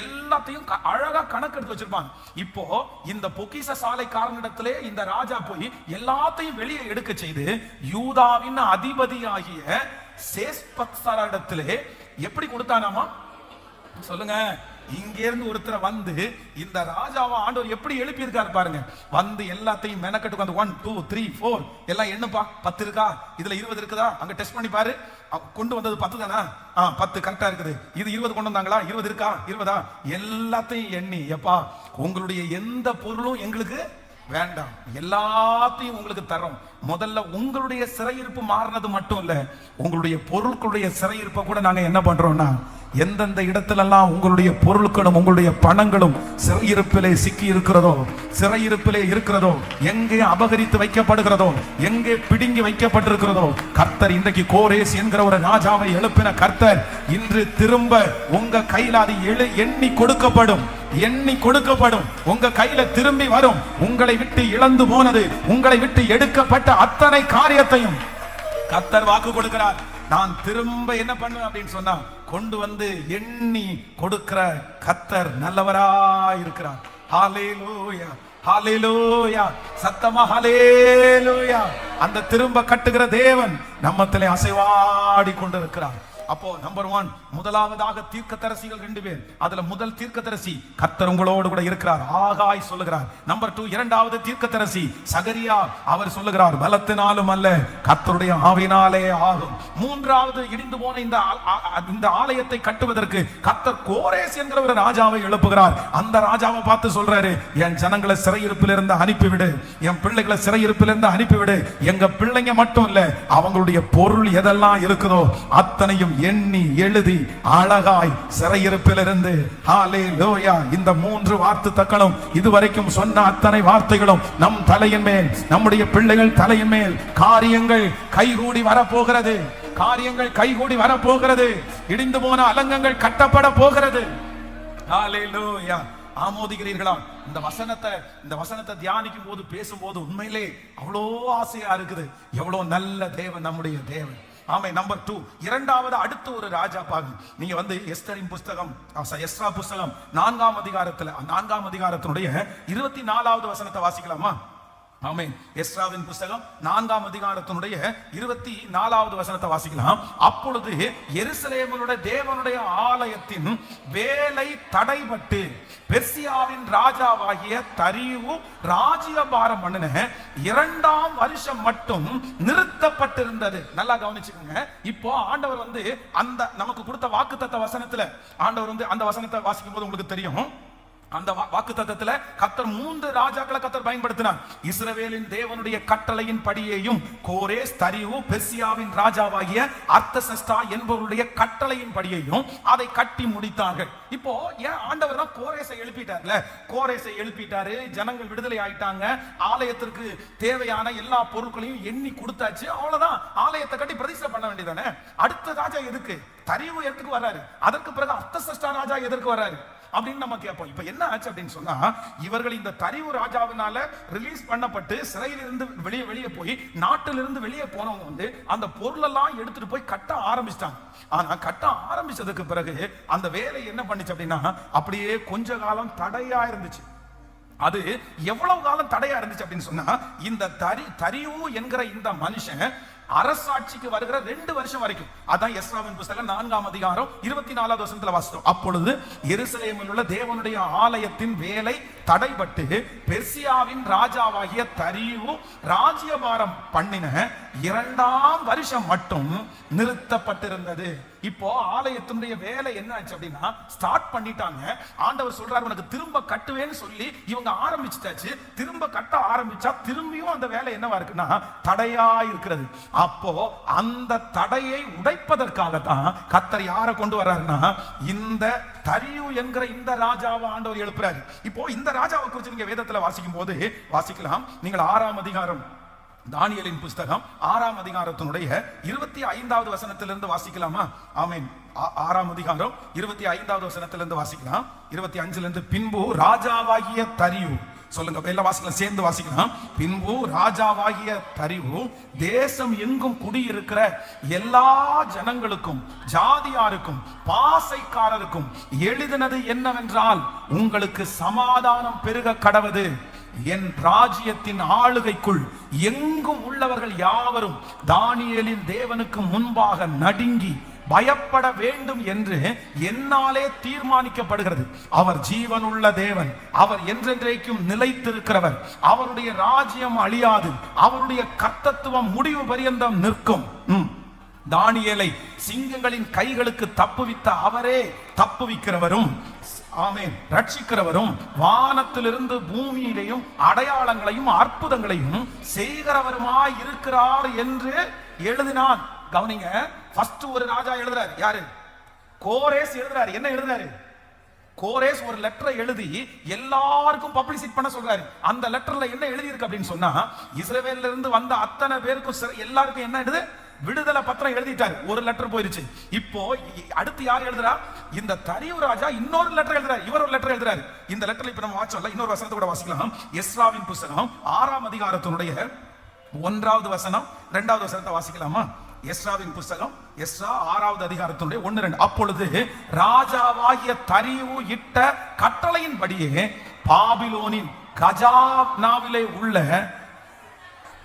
எல்லாத்தையும் அழகா கணக்கு எடுத்து வச்சிருப்பாங்க. இப்போ இந்த பொக்கிஷ சாலைக்காரனிடத்திலே இந்த ராஜா போய் எல்லாத்தையும் வெளியே எடுக்க செய்து யூதாவின் அதிபதியாகிய சேஸ்பத்சாரிடத்திலே எப்படி கொடுத்தானாமா? சொல்லுங்க. இங்க இருந்து ஒருத்தரை வந்து இந்த ராஜாவை ஆண்டவர் எப்படி எழுப்பி இருக்காரு பாருங்க. வந்து எல்லாத்தையும் மெனக்கட்டு வந்து 1 2 3 4 எல்லாம் எண்ணுப்பா, 10 இருக்கா, இதுல 20 இருக்குதா, அங்க டெஸ்ட் பண்ணி பாரு, கொண்டு வந்தது 10 தானா, 10 கரெக்டா இருக்குது, இது 20 கொண்டு வந்தாங்களா, 20 இருக்கா, 20 எல்லாத்தையும் எண்ணி, எப்பா உங்களுடைய எந்த பொருளும் எங்களுக்கு வேண்டாம், எல்லாத்தையும் உங்களுக்கு தரோம். முதல்ல உங்களுடைய சிறையிருப்பு மாறினது மட்டும் இல்ல, உங்களுடைய பொருட்களுடைய சிறையிருப்பை கூட நாங்க என்ன பண்றோம்னா, எந்தெந்த இடத்திலெல்லாம் உங்களுடைய பொருட்களும் உங்களுடைய பணங்களும் சிறையிருப்பிலே சிக்கி இருக்கிறதோ, சிறையிருப்பிலே இருக்கிறதோ, எங்கே அபகரித்து வைக்கப்படுகிறதோ, எங்கே பிடுங்கி வைக்கப்பட்டிருக்கிறதோ, கர்த்தர் இன்றைக்கு கோரேஸ் என்கிற ஒரு ராஜாவை எழுப்பின கர்த்தர் இன்று திரும்ப உங்க கையில் அது எண்ணி கொடுக்கப்படும், எண்ணி கொடுக்கப்படும், உங்க கையில திரும்பி வரும். உங்களை விட்டு இழந்து போனது, உங்களை விட்டு எடுக்கப்பட்ட அத்தனை காரியத்தையும் கர்த்தர் வாக்கு கொடுக்கிறார். நான் திரும்ப என்ன பண்ணுவேன் அப்படின்னு சொன்னா, கொண்டு வந்து எண்ணி கொடுக்கிற கர்த்தர் நல்லவராய் இருக்கிறார். ஹalleluya, ஹalleluya, சத்தமா ஹalleluya. அந்த திரும்ப கட்டுகிற தேவன் நம்மத்திலே அசைவாடி கொண்டிருக்கிறார். அப்போ நம்பர் 1, முதலாவதாக தீர்க்கதரிசிகள் 2 பேர். அதுல முதல் தீர்க்கதரிசி கர்த்தர் உங்களோடு கூட இருக்கிறார், ஆகாய் சொல்லுகிறார். நம்பர் 2, இரண்டாவது தீர்க்கதரிசி சகரியா, அவர் சொல்லுகிறார், பலத்தினாலும் அல்ல கர்த்தருடைய ஆவியினாலே ஆகும். மூன்றாவது, இடிந்து போன இந்த ஆலயத்தை கட்டுவதற்கு கர்த்தர் கோரேஸ் என்கிற ஒரு ராஜாவை எழுப்புகிறார். அந்த ராஜாவை பார்த்து சொல்றாரு, என் ஜனங்களை சிறையிருப்பிலிருந்து அனுப்பிவிடு, என் பிள்ளைகளை சிறையிருப்பிலிருந்து அனுப்பிவிடு. எங்க பிள்ளைங்க மட்டும் இல்ல, அவங்களுடைய பொருள் எதெல்லாம் இருக்குதோ அத்தனையும் எண்ணி எழுதி அழகாய் சிறையிருப்பிலிருந்து, ஹalleluya. இந்த 3 வார்த்தைகளும் இதுவரைக்கும் சொன்ன அத்தனை வார்த்தைகளும் நம் தலையின் மேல், நம்முடைய பிள்ளைகள் தலையின் மேல் காரியங்கள் கைகூடி வரப்போகிறது, காரியங்கள் கைகூடி வரப்போகிறது. இடிந்து போன அலங்கங்கள் கட்டப்பட போகிறது. ஹalleluya. ஆமோதிக்கிறீர்களா? இந்த வசனத்தை தியானிக்கும் போது, பேசும்போது உண்மையிலே அவ்வளோ ஆசையா இருக்குது. எவ்வளவு நல்ல தேவன் நம்முடைய தேவன். ஆமே. நம்பர் 2, இரண்டாவது அடுத்து ஒரு ராஜா பாருங்க. நீங்க வந்து எஸ்தரின் புஸ்தகம், எஸ்ரா புஸ்தகம் 4ஆம் அதிகாரத்தினுடைய 24வது வசனத்தை வாசிக்கலாமா? ஆமென். எஸ்ராவின் புஸ்தகம் 4ஆம் அதிகாரத்தினுடைய 24வது வசனத்தை வாசிக்கலாம். அப்பொழுது எருசலேமிலுடைய தேவனுடைய ஆலயத்தின் வேலை தடைபட்டு பெர்சியாவின் ராஜாவாகிய தரியு ராஜ்யபாரம் பண்ணின 2ஆம் வருஷம் மட்டும் நிறுத்தப்பட்டிருந்தது. நல்லா கவனிச்சுக்கோங்க. இப்போ ஆண்டவர் வந்து அந்த நமக்கு கொடுத்த வாக்குத்தத்த வசனத்துல ஆண்டவர் வந்து அந்த வசனத்தை வாசிக்கும் போது உங்களுக்கு தெரியும், அந்த வாக்குத்தத்தத்துல கர்த்தர் 3 ராஜாக்களை கர்த்தர் பயன்படுத்தினார். இஸ்ரவேலின் தேவனுடைய கட்டளையின் படியேயும், கோரேஸ், தரியு, பெர்சியாவின் ராஜாவாகிய அர்தசஷ்டா என்பவருடைய கட்டளையின் படியையும் அதை கட்டி முடித்தார்கள். இப்போ ஏன் ஆண்டவர் தான் கோரேசை எழுப்பிட்டார்ல, கோரேசை எழுப்பிட்டாரு, ஜனங்கள் விடுதலை ஆயிட்டாங்க, ஆலயத்திற்கு தேவையான எல்லா பொருட்களையும் எண்ணி கொடுத்தாச்சு, அவ்வளவுதான். ஆலயத்தை கட்டி பிரதிஷ்டை பண்ண வேண்டியதானே. அடுத்த ராஜா எதுக்கு? தரியு எதுக்கு வர்றாரு? அதற்கு பிறகு அர்தசஷ்டா ராஜா எதற்கு வர்றாரு அப்படின்னு நம்ம கேட்போம். இப்ப என்ன ஆச்சு அப்படின்னு சொன்னா, இவர்கள் இந்த தரியு ராஜாவினால ரிலீஸ் பண்ணப்பட்டு சிறையிலிருந்து வெளியே போய் நாட்டிலிருந்து வெளியே போனவங்க வந்து அந்த பொருளெல்லாம் எடுத்துட்டு போய் கட்ட ஆரம்பிச்சிட்டாங்க. ஆனா கட்ட ஆரம்பிச்சதுக்கு பிறகு அந்த வேலை என்ன பண்ணுச்சு அப்படின்னா, அப்படியே கொஞ்ச காலம் தடையா இருந்துச்சு. அது எவ்வளவு காலம் தடையா இருந்துச்சு அப்படின்னு சொன்னா, இந்த தரியு என்கிற இந்த மனுஷன் அரசாட்சிக்கு வருகிற 2 வருஷம் வரைக்கும். அதான் எஸ்ராவின் புஸ்தகம் 4ஆம் அதிகாரம் 24வது வசனத்துல வாசித்தோம். அப்பொழுது எருசலேமில் உள்ள தேவனுடைய ஆலயத்தின் வேலை தடைபட்டு பெர்சியாவின் ராஜாவாகிய தரியு ராஜ்யபாரம் பண்ணின 2ஆம் வருஷம் மட்டும் நிறுத்தப்பட்டிருந்தது. இப்போ ஆலயத்தினுடைய வேலை என்ன ஆச்சு அப்படின்னா, ஸ்டார்ட் பண்ணிட்டாங்க. ஆண்டவர் சொல்றாரு, உனக்கு திரும்ப கட்டுவேன்னு சொல்லி இவங்க ஆரம்பிச்சுட்டாச்சு. திரும்ப கட்ட ஆரம்பிச்சா திரும்பியும் அந்த வேலை என்னவா இருக்குன்னா தடையா இருக்கிறது. அப்போ அந்த தடையை உடைப்பதற்காக தான் கர்த்தர் யாரை கொண்டு வர்றாருன்னா, இந்த தரியு என்கிற இந்த ராஜாவை ஆண்டவர் எழுப்புறாரு. இப்போ இந்த ராஜாவை குறித்து நீங்க வேதத்துல வாசிக்கும் போது வாசிக்கலாம். நீங்கள் 6ஆம் அதிகாரம், தானியேலின் புஸ்தகம் 6ஆம் அதிகாரத்தினுடைய 25வது வசனத்திலிருந்து வாசிக்கலாமா? ஆமென். 6ஆம் அதிகாரம் 25வது வசனத்திலிருந்து வாசிக்கலாம். 25லிருந்து, பின்பு ராஜாவாகிய தரியு, சொல்லுங்க எல்லாம் வாசிக்கலாம், சேர்ந்து வாசிக்கலாம். பின்பு ராஜாவாகிய தரியு தேசம் எங்கும் குடியிருக்கிற எல்லா ஜனங்களுக்கும், ஜாதியாருக்கும், பாசைக்காரருக்கும் எழுதினது என்னவென்றால், உங்களுக்கு சமாதானம் பெருக கடவது, என் ராஜ்யத்தின் ஆளுகைக்குள் எங்கும் உள்ளவர்கள் யாவரும் தானியேலின் தேவனுக்கு முன்பாக நடுங்கி பயப்பட வேண்டும் என்று என்னாலே தீர்மானிக்கப்படுகிறது. அவர் ஜீவனுள்ள தேவன், அவர் என்றென்றைக்கும் நிலைத்திருக்கிறவர், அவருடைய ராஜ்யம் அழியாது, அவருடைய கர்த்தத்துவம் முடிவு பரியந்தம் நிற்கும். தானியேலை சிங்கங்களின் கைகளுக்கு தப்புவித்த அவரே தப்புவிக்கிறவரும், ஆமென், ரட்சிக்கிறவரும், வானத்திலிருந்து பூமியிலையும் அடையாளங்களையும் அற்புதங்களையும் செய்கிறவருமாய் இருக்கிறார் என்று எழுதினான். கவனிங்க, ஃபர்ஸ்ட் ஒரு ராஜா எழுதுறாரு. யாரு? கோரேஸ் எழுதுறாரு. என்ன எழுதுறாரு? கோரேஸ் ஒரு லெட்டரை எழுதி எல்லாருக்கும் பப்ளிசிட் பண்ண சொல்றாரு. அந்த லெட்டர்ல என்ன எழுதி இருக்கு அப்படின்னு சொன்னா, இஸ்ரவேல்ல இருந்து வந்த அத்தனை பேருக்கும் எல்லாருக்கும் என்ன எழுது? விடுதலை பத்திரம் எழுதிட்டாரு. ஒரு லெட்டர் போயிருச்சு. இப்போ அடுத்து யார் எழுதுறா? இந்த தரியு ராஜா இன்னொரு லெட்டர் எழுதுறாரு. இவர் ஒரு லெட்டர் எழுதுறாரு. இந்த லெட்டர்ல இப்ப நம்ம வாசிச்சோம்ல, இன்னொரு வசனத்தை கூட வாசிக்கலாம். எஸ்ராவின் புத்தகம் 6ஆம் அதிகாரத்தினுடைய 1வது வசனம் 2வது வசனத்தை வாசிக்கலாமா? எஸ்ராவின் புத்தகம், எஸ்ரா 6வது அதிகாரத்தினுடைய 1, 2. அப்பொழுது ராஜாவாகிய தரியு இட்ட கட்டளையின்படியே பாபிலோனின் கஜானாவிலே உள்ள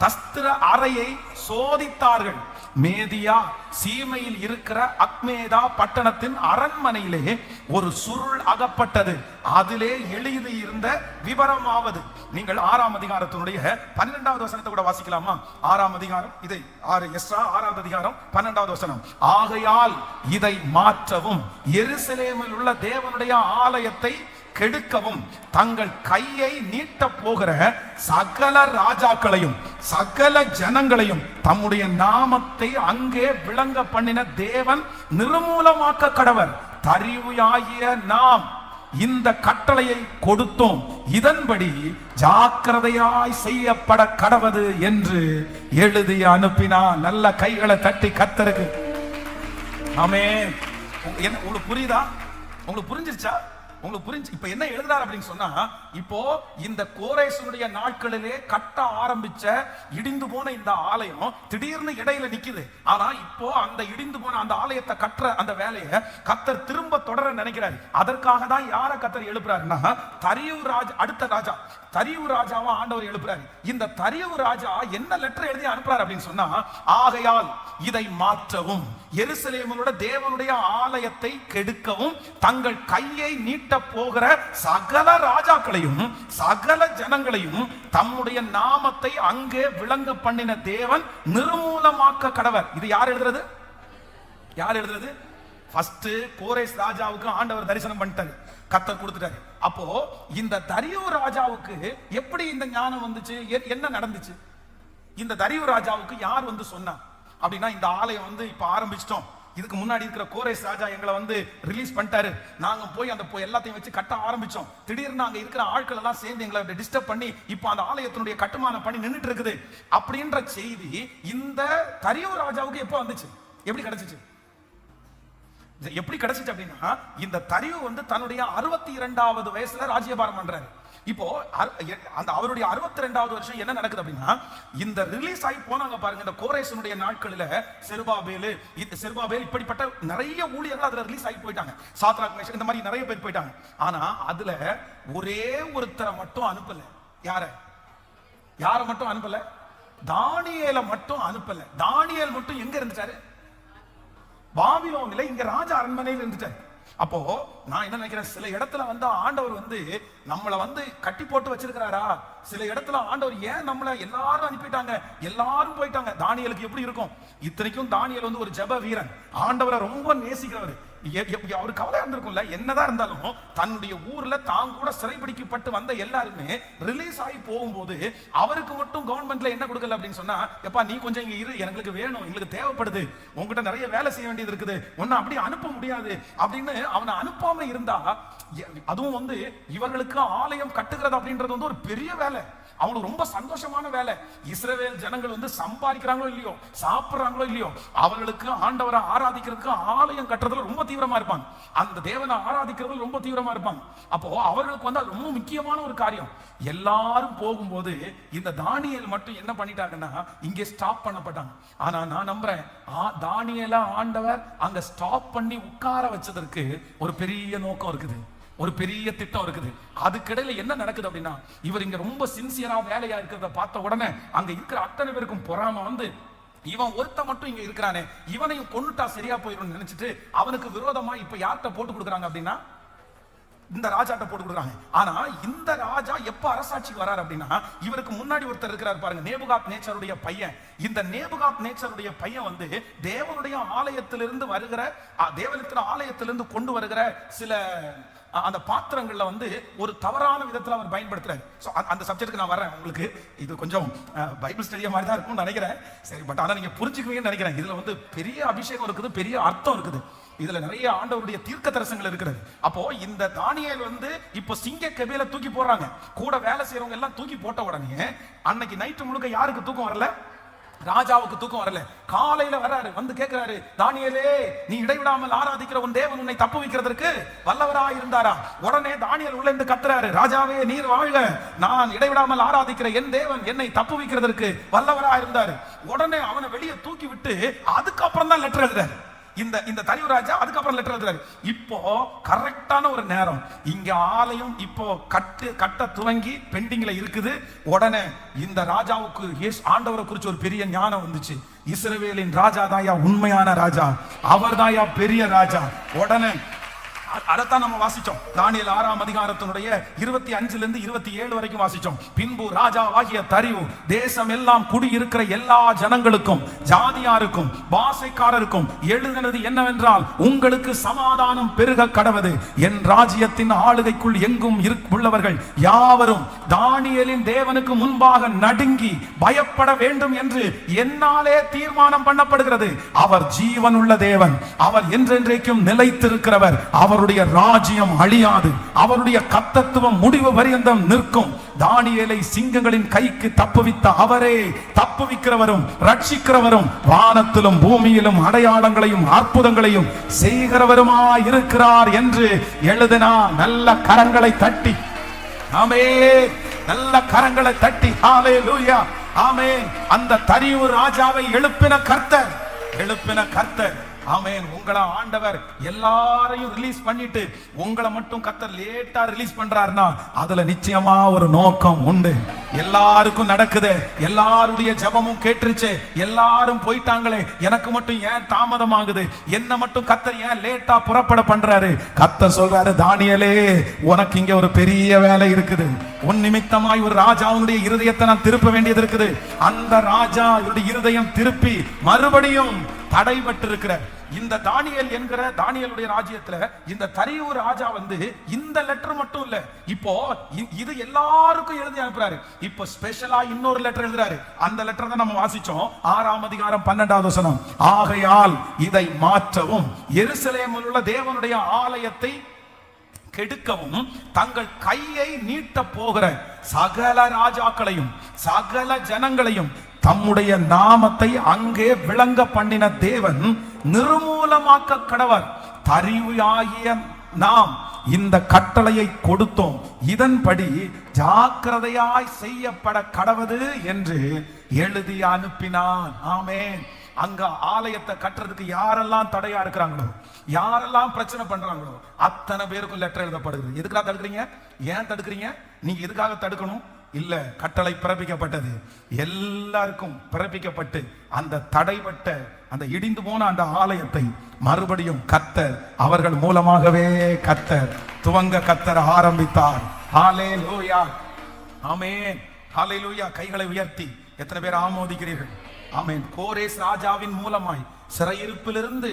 தஸ்திர அறையை சோதித்தார்கள். மேதியா சீமையில் இருக்கிற அக்மேதா பட்டணத்தின் அரண்மனையிலே ஒரு சுருள் அகப்பட்டது. அதிலே எழுதி இருந்த விவரமாவது, நீங்கள் 6ஆம் அதிகாரத்தினுடைய 12வது வசனத்தை கூட வாசிக்கலாமா? 6ஆம் அதிகாரம், இதை 6 எஸ்ரா 6வது அதிகாரம் 12வது வசனம். ஆகையால் இதை மாற்றவும், எருசலேமில் உள்ள தேவனுடைய ஆலயத்தை கெடுக்கவும் தங்கள் கையை நீட்ட போகிற சகல ராஜாக்களையும் சகல ஜனங்களையும் தம்முடைய நாமத்தை அங்கே விளங்க பண்ணின தேவன் நிர்மூலமாக்க கடவர். தரிவுயாகிய நாம் இந்த கட்டளையை கொடுத்தோம், இதன்படி ஜாக்கிரதையாய் செய்யப்பட கடவது என்று எழுதி அனுப்பினார். நல்ல கைகளை தட்டி கர்த்தருக்கு ஆமென். உங்களுக்கு புரியுதா? உங்களுக்கு புரிஞ்சிருச்சா? உங்களுக்கு புரிஞ்சு இப்ப என்ன எழுதுறாரு அப்படின்னு சொன்னா, இப்போ இந்த கோரேசனுடைய நாட்களிலே கட்ட ஆரம்பிச்ச இடிந்து போன இந்த ஆலயம் திடீர்னு இடையில நிக்குது. ஆனா இப்போ அந்த இடிந்து போன அந்த ஆலயத்தை கட்டுற அந்த வேலையை கர்த்தர் திரும்ப தொடர நினைக்கிறாரு. அதற்காக தான் யார கர்த்தர் எழுப்புறாருன்னா, தரியு ராஜா, அடுத்த ராஜா தரியு ராஜாவை ஆண்டவர் எழுப்புறாரு. இந்த தரியு ராஜா என்ன லெட்டர் எழுதி அனுப்புறாரு அப்படின்னு சொன்னா, ஆகையால் இதை மாற்றவும், எருசலேமிலுள்ள தேவனுடைய ஆலயத்தை கெடுக்கவும் தங்கள் கையை நீட்ட போகிற சகல ராஜாக்களையும் சகல ஜனங்களையும் தம்முடைய நாமத்தை அங்கே விளங்க பண்ணின தேவன் நிர்மூலமாக்க கடவர். இது யார் எழுதுறது? யார் எழுதுறது? ஃபர்ஸ்ட் கோரேஸ் ராஜாவுக்கு ஆண்டவர் தரிசனம் பண்ணிட்டாரு, கர்த்தர் கொடுத்துட்டாரு. அப்போ இந்த தரியு ராஜாவுக்கு எப்படி இந்த ஞானம் வந்துச்சு? என்ன நடந்துச்சு? இந்த தரியு ராஜாவுக்கு யார் வந்து சொன்னா அப்படின்னா, இந்த ஆலயம் வந்து இப்ப ஆரம்பிச்சிட்டோம், இதுக்கு முன்னாடி இருக்கிற கோரேஸ் ராஜா எங்களை வந்து ரிலீஸ் பண்ணிட்டாரு, நாங்க போய் அந்த எல்லாத்தையும் வச்சு கட்ட ஆரம்பிச்சோம், திடீர்னு அங்க இருக்கிற ஆட்கள் எல்லாம் சேர்ந்து எங்களை டிஸ்டர்ப் பண்ணி இப்ப அந்த ஆலயத்தினுடைய கட்டுமான பணி நின்றுட்டு இருக்குது அப்படின்ற செய்தி இந்த தரியு ராஜாவுக்கு எப்போ வந்துச்சு? எப்படி கிடைச்சிச்சு? எப்படி கிடைச்சிச்சு அப்படின்னா, இந்த தரியு வந்து தன்னுடைய 62வது வயசுல ராஜ்யபாரம் பண்றாரு. இப்போ அந்த அவருடைய 62வது வருஷம் என்ன நடக்குது அப்படின்னா, இந்த ரிலீஸ் ஆகி போனாங்க பாருங்க இந்த கோரேசனுடைய நாட்களில செருபாபேல் இப்படிப்பட்ட நிறைய ஊழியர்கள் அதுல ரிலீஸ் ஆகி போயிட்டாங்க. சாத்ராக் மேஷக் இந்த மாதிரி நிறைய பேர் போயிட்டாங்க. ஆனா அதுல ஒரே ஒருத்தரை மட்டும் அனுப்பல. யார மட்டும் அனுப்பல? தானியேலை மட்டும் அனுப்பல. தானியேல் மட்டும் எங்க இருந்துட்டாரு? பாபிலோனில, இங்க ராஜா அரண்மனையில் இருந்துட்டாரு. அப்போ நான் என்ன நினைக்கிறேன், சில இடத்துல வந்து ஆண்டவர் வந்து நம்மளை வந்து கட்டி போட்டு வச்சிருக்கிறாரா? சில இடத்துல ஆண்டவர் ஏன் நம்மளை எல்லாரும் அனுப்பிட்டாங்க, எல்லாரும் போயிட்டாங்க. தானியேலுக்கு எப்படி இருக்கும்? இத்தனைக்கும் தானியேல் வந்து ஒரு ஜெப வீரன், ஆண்டவரை ரொம்ப நேசிக்கிறவர். அவரு கவலையா இருந்திருக்கும்ல. என்னதான் இருந்தாலும் தன்னுடைய ஊர்ல தான் கூட சிறைபிடிக்கப்பட்டு வந்த எல்லாருமே ரிலீஸ் ஆகி போகும்போது அவருக்கு மட்டும் கவர்மெண்ட்ல என்ன கொடுக்கல அப்படின்னு சொன்னா, எப்பா நீ கொஞ்சம் இங்க இரு, எங்களுக்கு வேணும், எங்களுக்கு தேவைப்படுது, உங்ககிட்ட நிறைய வேலை செய்ய வேண்டியது இருக்குது, ஒன்னும் அப்படி அனுப்ப முடியாது அப்படின்னு அவனை அனுப்பாம இருந்தா, அதுவும் வந்து இவர்களுக்கு ஆலயம் கட்டுகிறது அப்படின்றது வந்து ஒரு பெரிய வேலை, அவங்களுக்கு ரொம்ப சந்தோஷமான வேலை. இஸ்ரவேல் ஜனங்கள் வந்து சம்பாதிக்கிறாங்களோ இல்லையோ, சாப்பிடுறாங்களோ இல்லையோ, அவர்களுக்கு ஆண்டவரை ஆராதிக்கிறதுக்கு ஆலயம் கட்டுறதுல ரொம்ப தீவிரமா இருப்பாங்க, அந்த தேவனை ஆராதிக்கிறதுல ரொம்ப தீவிரமா இருப்பாங்க. அப்போ அவர்களுக்கு வந்து ரொம்ப முக்கியமான ஒரு காரியம். எல்லாரும் போகும்போது இந்த தானியேல் மட்டும் என்ன பண்ணிட்டாங்கன்னா இங்கே ஸ்டாப் பண்ணப்பட்டாங்க. ஆனா நான் நம்புறேன், தானியேல ஆண்டவர் அங்க ஸ்டாப் பண்ணி உட்கார வச்சதற்கு ஒரு பெரிய நோக்கம் இருக்குது, ஒரு பெரிய திட்டம் இருக்குது. அதுக்கிடையில என்ன நடக்குது அப்படின்னா, இவர் இங்க ரொம்ப சின்சியரா வேலையா இருக்கிறத பார்த்த உடனே அங்க இருக்கிற அத்தனை பேருக்கும் பொறாம வந்து இவன் ஒருத்த மட்டும் இங்க இருக்கிறானே, இவனையும் கொன்னுட்டா சரியா போயிடும் நினைச்சிட்டு அவனுக்கு விரோதமா இப்ப யார்கிட்ட போட்டு கொடுக்குறாங்க அப்படின்னா இந்த ராஜாட்ட போட்டு கொடுக்குறாங்க. ஆனா இந்த ராஜா எப்ப அரசாட்சிக்கு வராரு அப்படின்னா, இவருக்கு முன்னாடி ஒருத்தர் இருக்கிறார் பாருங்க, நேபுகாத் நேச்சருடைய பையன். இந்த நேபுகாத் நேச்சருடைய பையன் வந்து தேவனுடைய ஆலயத்திலிருந்து வருகிற, தேவனுடைய ஆலயத்திலிருந்து கொண்டு வருகிற சில அந்த பாத்திரங்கள்ல வந்து ஒரு தவறான விதத்துல அவர் பயன்படுத்துறாரு. அந்த சப்ஜெக்ட்டுக்கு நான் வரேன். உங்களுக்கு இது கொஞ்சம் பைபிள் ஸ்டடியா மாதிரி தான் இருக்கும்னு நினைக்கிறேன். சரி, பட் ஆனா நீங்க புரிஞ்சுக்குவீங்கன்னு நினைக்கிறேன். இதுல வந்து பெரிய அபிஷேகம் இருக்குது, பெரிய அர்த்தம் இருக்குது. இதுல நிறைய ஆண்டவருடைய தீர்க்க தரிசனங்கள் இருக்கிறது. அப்போ இந்த தானியேல் வந்து இப்ப சிங்க கெபியில தூக்கி போடுறாங்க. கூட வேலை செய்யறவங்க எல்லாம் தூக்கி போட்ட உடனே அன்னைக்கு நைட்டு முழுக்க யாருக்கு தூக்கம் வரல? ராஜாவுக்கு தூக்கம் வரல. காலையில வராரு, வந்து கேட்கிறாரு, தானியேலே, நீ இடைவிடாமல் ஆராதிக்கிற உன் தேவன் உன்னை தப்பு வைக்கிறதற்கு வல்லவரா இருந்தாரா? உடனே தானியேல் உள்ள இருந்து கத்துறாரு, ராஜாவே நீர் வாழ்க, நான் இடைவிடாமல் ஆராதிக்கிற என் தேவன் என்னை தப்பு வைக்கிறதற்கு வல்லவரா இருந்தாரு. உடனே அவனை வெளியே தூக்கி விட்டு அதுக்கப்புறம் தான் லெட்டர் எழுதுறாரு. இந்த தரிவு ராஜா அதுக்கப்புறம் லெட்டர் எழுதுறாரு. இப்போ கரெக்டான ஒரு நேரம், இங்க ஆலயம் இப்போ கட்ட துவங்கி பெண்டிங்ல இருக்குது. உடனே இந்த ராஜாவுக்கு ஆண்டவரை குறிச்சு ஒரு பெரிய ஞானம் வந்துச்சு. இஸ்ரவேலின் ராஜா தாயா உண்மையான ராஜா, அவர் தாயா பெரிய ராஜா. உடனே அதைத்தான் நம்ம வாசிச்சோம். தானியேல் 6ஆம் அதிகாரத்தினுடைய 25 இருந்து 27 வரைக்கும் வாசிச்சோம். பின்பு ராஜாவாகிய தரிவு தேசம் எல்லாம் குடியிருக்கிற எல்லா ஜனங்களுக்கும், ஜாதியாருக்கும், பாஷைக்காரருக்கும் எழுதினது என்னவென்றால், உங்களுக்கு சமாதானம் பெருக கடவது. என் ராஜ்யத்தின் ஆளுகைக்குள் எங்கும் உள்ளவர்கள் யாவரும் தானியேலின் தேவனுக்கு முன்பாக நடுங்கி பயப்பட வேண்டும் என்று என்னாலே தீர்மானம் பண்ணப்படுகிறது. அவர் ஜீவனுள்ள தேவன், அவர் என்றென்றைக்கும் நிலைத்திருக்கிறவர், அவருடைய ராஜ்யம் அழியாது, அவருடைய கர்த்தத்துவம் முடிவு பரியந்தம் நிற்கும். தானியேலை சிங்கங்களின் கைக்கு தப்புவித்த அவரே தப்புவிக்கிறவரும் ரட்சிக்கிறவரும் வானத்திலும் பூமியிலும் அடையாளங்களையும் அற்புதங்களையும் செய்கிறவருமாய் இருக்கிறார் என்று எழுதினார். நல்ல கரங்களை தட்டி ஆமென், நல்ல கரங்களை தட்டி ஹல்லேலூயா ஆமென். அந்த தரிவு ராஜாவை எழுப்பின கர்த்தர் ஆமென். உங்களை ஆண்டவர் எல்லாரையும் ரிலீஸ் பண்ணிட்டு உங்களை மட்டும் கர்த்தர் லேட்டா ரிலீஸ் பண்றாருன்னா அதுல நிச்சயமா ஒரு நோக்கம் உண்டு. எல்லாருக்கும் நடக்குது, எல்லாருடைய ஜெபமும் கேட்டுருச்சு, எல்லாரும் போயிட்டாங்களே, எனக்கு மட்டும் ஏன் தாமதம் ஆகுது, என்ன மட்டும் கர்த்தர் ஏன் லேட்டா புறப்பட பண்றாரு? கர்த்தர் சொல்றாரு, தானியேலே, உனக்கு இங்க ஒரு பெரிய வேலை இருக்குது. உன் நிமித்தமாய் ஒரு ராஜாவுடைய இருதயத்தை நான் திருப்ப வேண்டியது இருக்குது. அந்த ராஜா இருதயம் திருப்பி மறுபடியும் தடைபட்டு இருக்கிற இந்த தானியேல் என்கிற தானியேலுடைய ராஜ்யத்துல இந்த தரிவு ராஜா வந்து இந்த லெட்டர் மட்டும் இல்ல, இப்போ இது எல்லாருக்கும் எழுதி அனுப்புறாரு. இப்போ ஸ்பெஷலா இன்னொரு லெட்டர் எழுதுறாரு. அந்த லெட்டர் தான் நம்ம வாசிச்சோம், 6ஆம் அதிகாரம் 12வது வசனம். ஆகையால் இதை மாற்றவும், எருசலேமில் உள்ள தேவனுடைய ஆலயத்தை கெடுக்கவும் தங்கள் கையை நீட்ட போகிற சகல ராஜாக்களையும் சகல ஜனங்களையும் தம்முடைய நாமத்தை அங்கே விளங்க பண்ணின தேவன் நிர்மூலமாக்க கடவர். தரிவு ஆகிய நாம் இந்த கட்டளையை கொடுத்தோம், இதன்படி ஜாக்கிரதையாய் செய்யப்பட கடவது என்று எழுதி அனுப்பினான். ஆமென். அங்க ஆலயத்தை கட்டுறதுக்கு யாரெல்லாம் தடையா இருக்கிறாங்களோ, யாரெல்லாம் பிரச்சனை பண்றாங்களோ அத்தனை பேருக்கும் லெட்டர் எழுதப்படுகிறது. எதுக்காக தடுக்கிறீங்க? ஏன் தடுக்கிறீங்க? நீங்க எதுக்காக தடுக்கணும்? இல்ல, கட்டளை பிறப்பிக்கப்பட்டது, எல்லாருக்கும் பிறப்பிக்கப்பட்டு அந்த தடைப்பட்ட அந்த இடிந்து போன அந்த ஆலயத்தை மறுபடியும் கர்த்தர் அவர்கள் மூலமாகவே கர்த்தர் ஆரம்பித்தார். ஹல்லேலூயா ஆமென், ஹல்லேலூயா. கைகளை உயர்த்தி எத்தனை பேர் ஆமோதிக்கிறீர்கள்? ஆமென். கோரேஸ் ராஜாவின் மூலமாய் சிறையிருப்பிலிருந்து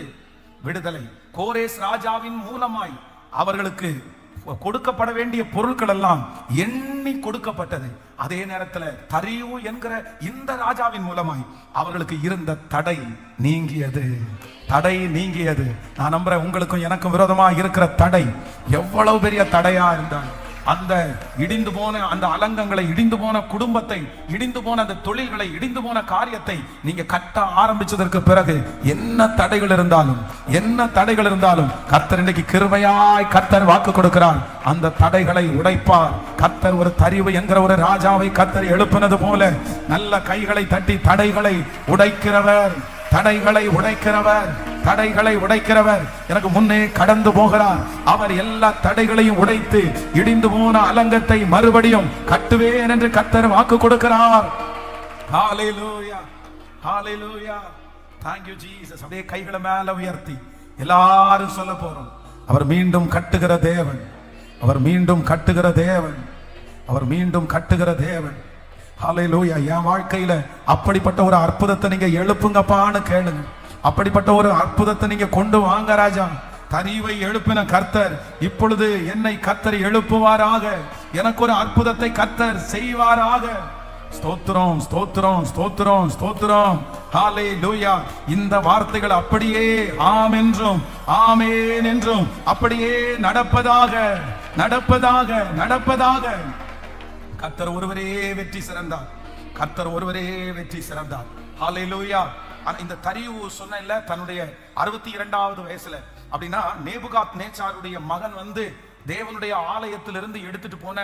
விடுதலை, கோரேஸ் ராஜாவின் மூலமாய் அவர்களுக்கு கொடுக்கப்பட வேண்டிய பொருட்கள் எல்லாம் எண்ணி கொடுக்கப்பட்டது. அதே நேரத்தில் தரிவு என்கிற இந்த ராஜாவின் மூலமாய் அவர்களுக்கு இருந்த தடை நீங்கியது. நான் நம்புறேன், உங்களுக்கும் எனக்கும் விரோதமாக இருக்கிற தடை எவ்வளவு பெரிய தடையா இருந்தாலும், அந்த இடிந்து போன அந்த அலங்கங்களை, இடிந்து போன குடும்பத்தை, இடிந்து போன அந்த தொழில்களை, இடிந்து போன காரியத்தை நீங்க கட்ட ஆரம்பிச்சதற்கு பிறகு என்ன தடைகள் இருந்தாலும் கர்த்தர் இன்னைக்கு கிருபையாய் கர்த்தர் வாக்கு கொடுக்கிறார், அந்த தடைகளை உடைப்பார். கர்த்தர் ஒரு தரிவு என்கிற ஒரு ராஜாவை கர்த்தர் எழுப்பினது போல நல்ல கைகளை தட்டி தடைகளை உடைக்கிறவர் எனக்கு முன்னே கடந்து போகிறார். அவர் எல்லா தடைகளையும் உடைத்து இடிந்து போன அலங்கத்தை மறுபடியும் கட்டுவேன் என்று கர்த்தர் வாக்கு கொடுக்கிறார். ஹல்லேலூயா ஹalleluya. thank you jesus. அப்படியே கைகளை மேல உயர்த்தி எல்லாரும் சொல்ல போறோம், அவர் மீண்டும் கட்டுகிற தேவன், அவர் மீண்டும் கட்டுகிற தேவன், அவர் மீண்டும் கட்டுகிற தேவன். ஹalleluya. என் வாழ்க்கையில அப்படிப்பட்ட ஒரு அற்புதத்தை நீங்க எழுப்புங்கப்பான்னு கேளுங்க. அப்படிப்பட்ட ஒரு அற்புதத்தை நீங்க கொண்டு வாங்க ராஜா. தரிவை எழுப்பின கர்த்தர் இப்பொழுது என்னை கர்த்தர் எழுப்புவாராக. எனக்கு ஒரு அற்புதத்தை கர்த்தர் செய்வாராக. ஸ்தோத்திரம் ஸ்தோத்திரம் ஸ்தோத்திரம் ஸ்தோத்திரம். ஹalleluya. இந்த வார்த்தைகள் அப்படியே ஆம் என்றும் ஆமென் என்றும் அப்படியே நடப்பதாக நடப்பதாக நடப்பதாக. கர்த்தர் ஒருவரே வெற்றி சிறந்தார், கர்த்தர் ஒருவரே வெற்றி சிறந்தார். ஹalleluya. இந்த தரிவு சொன்ன தன்னுடைய 62வது வயசுல அப்படின்னா நேபுகாத் நேச்சாருடைய மகன் வந்து தேவனுடைய ஆலயத்திலிருந்து எடுத்துட்டு போன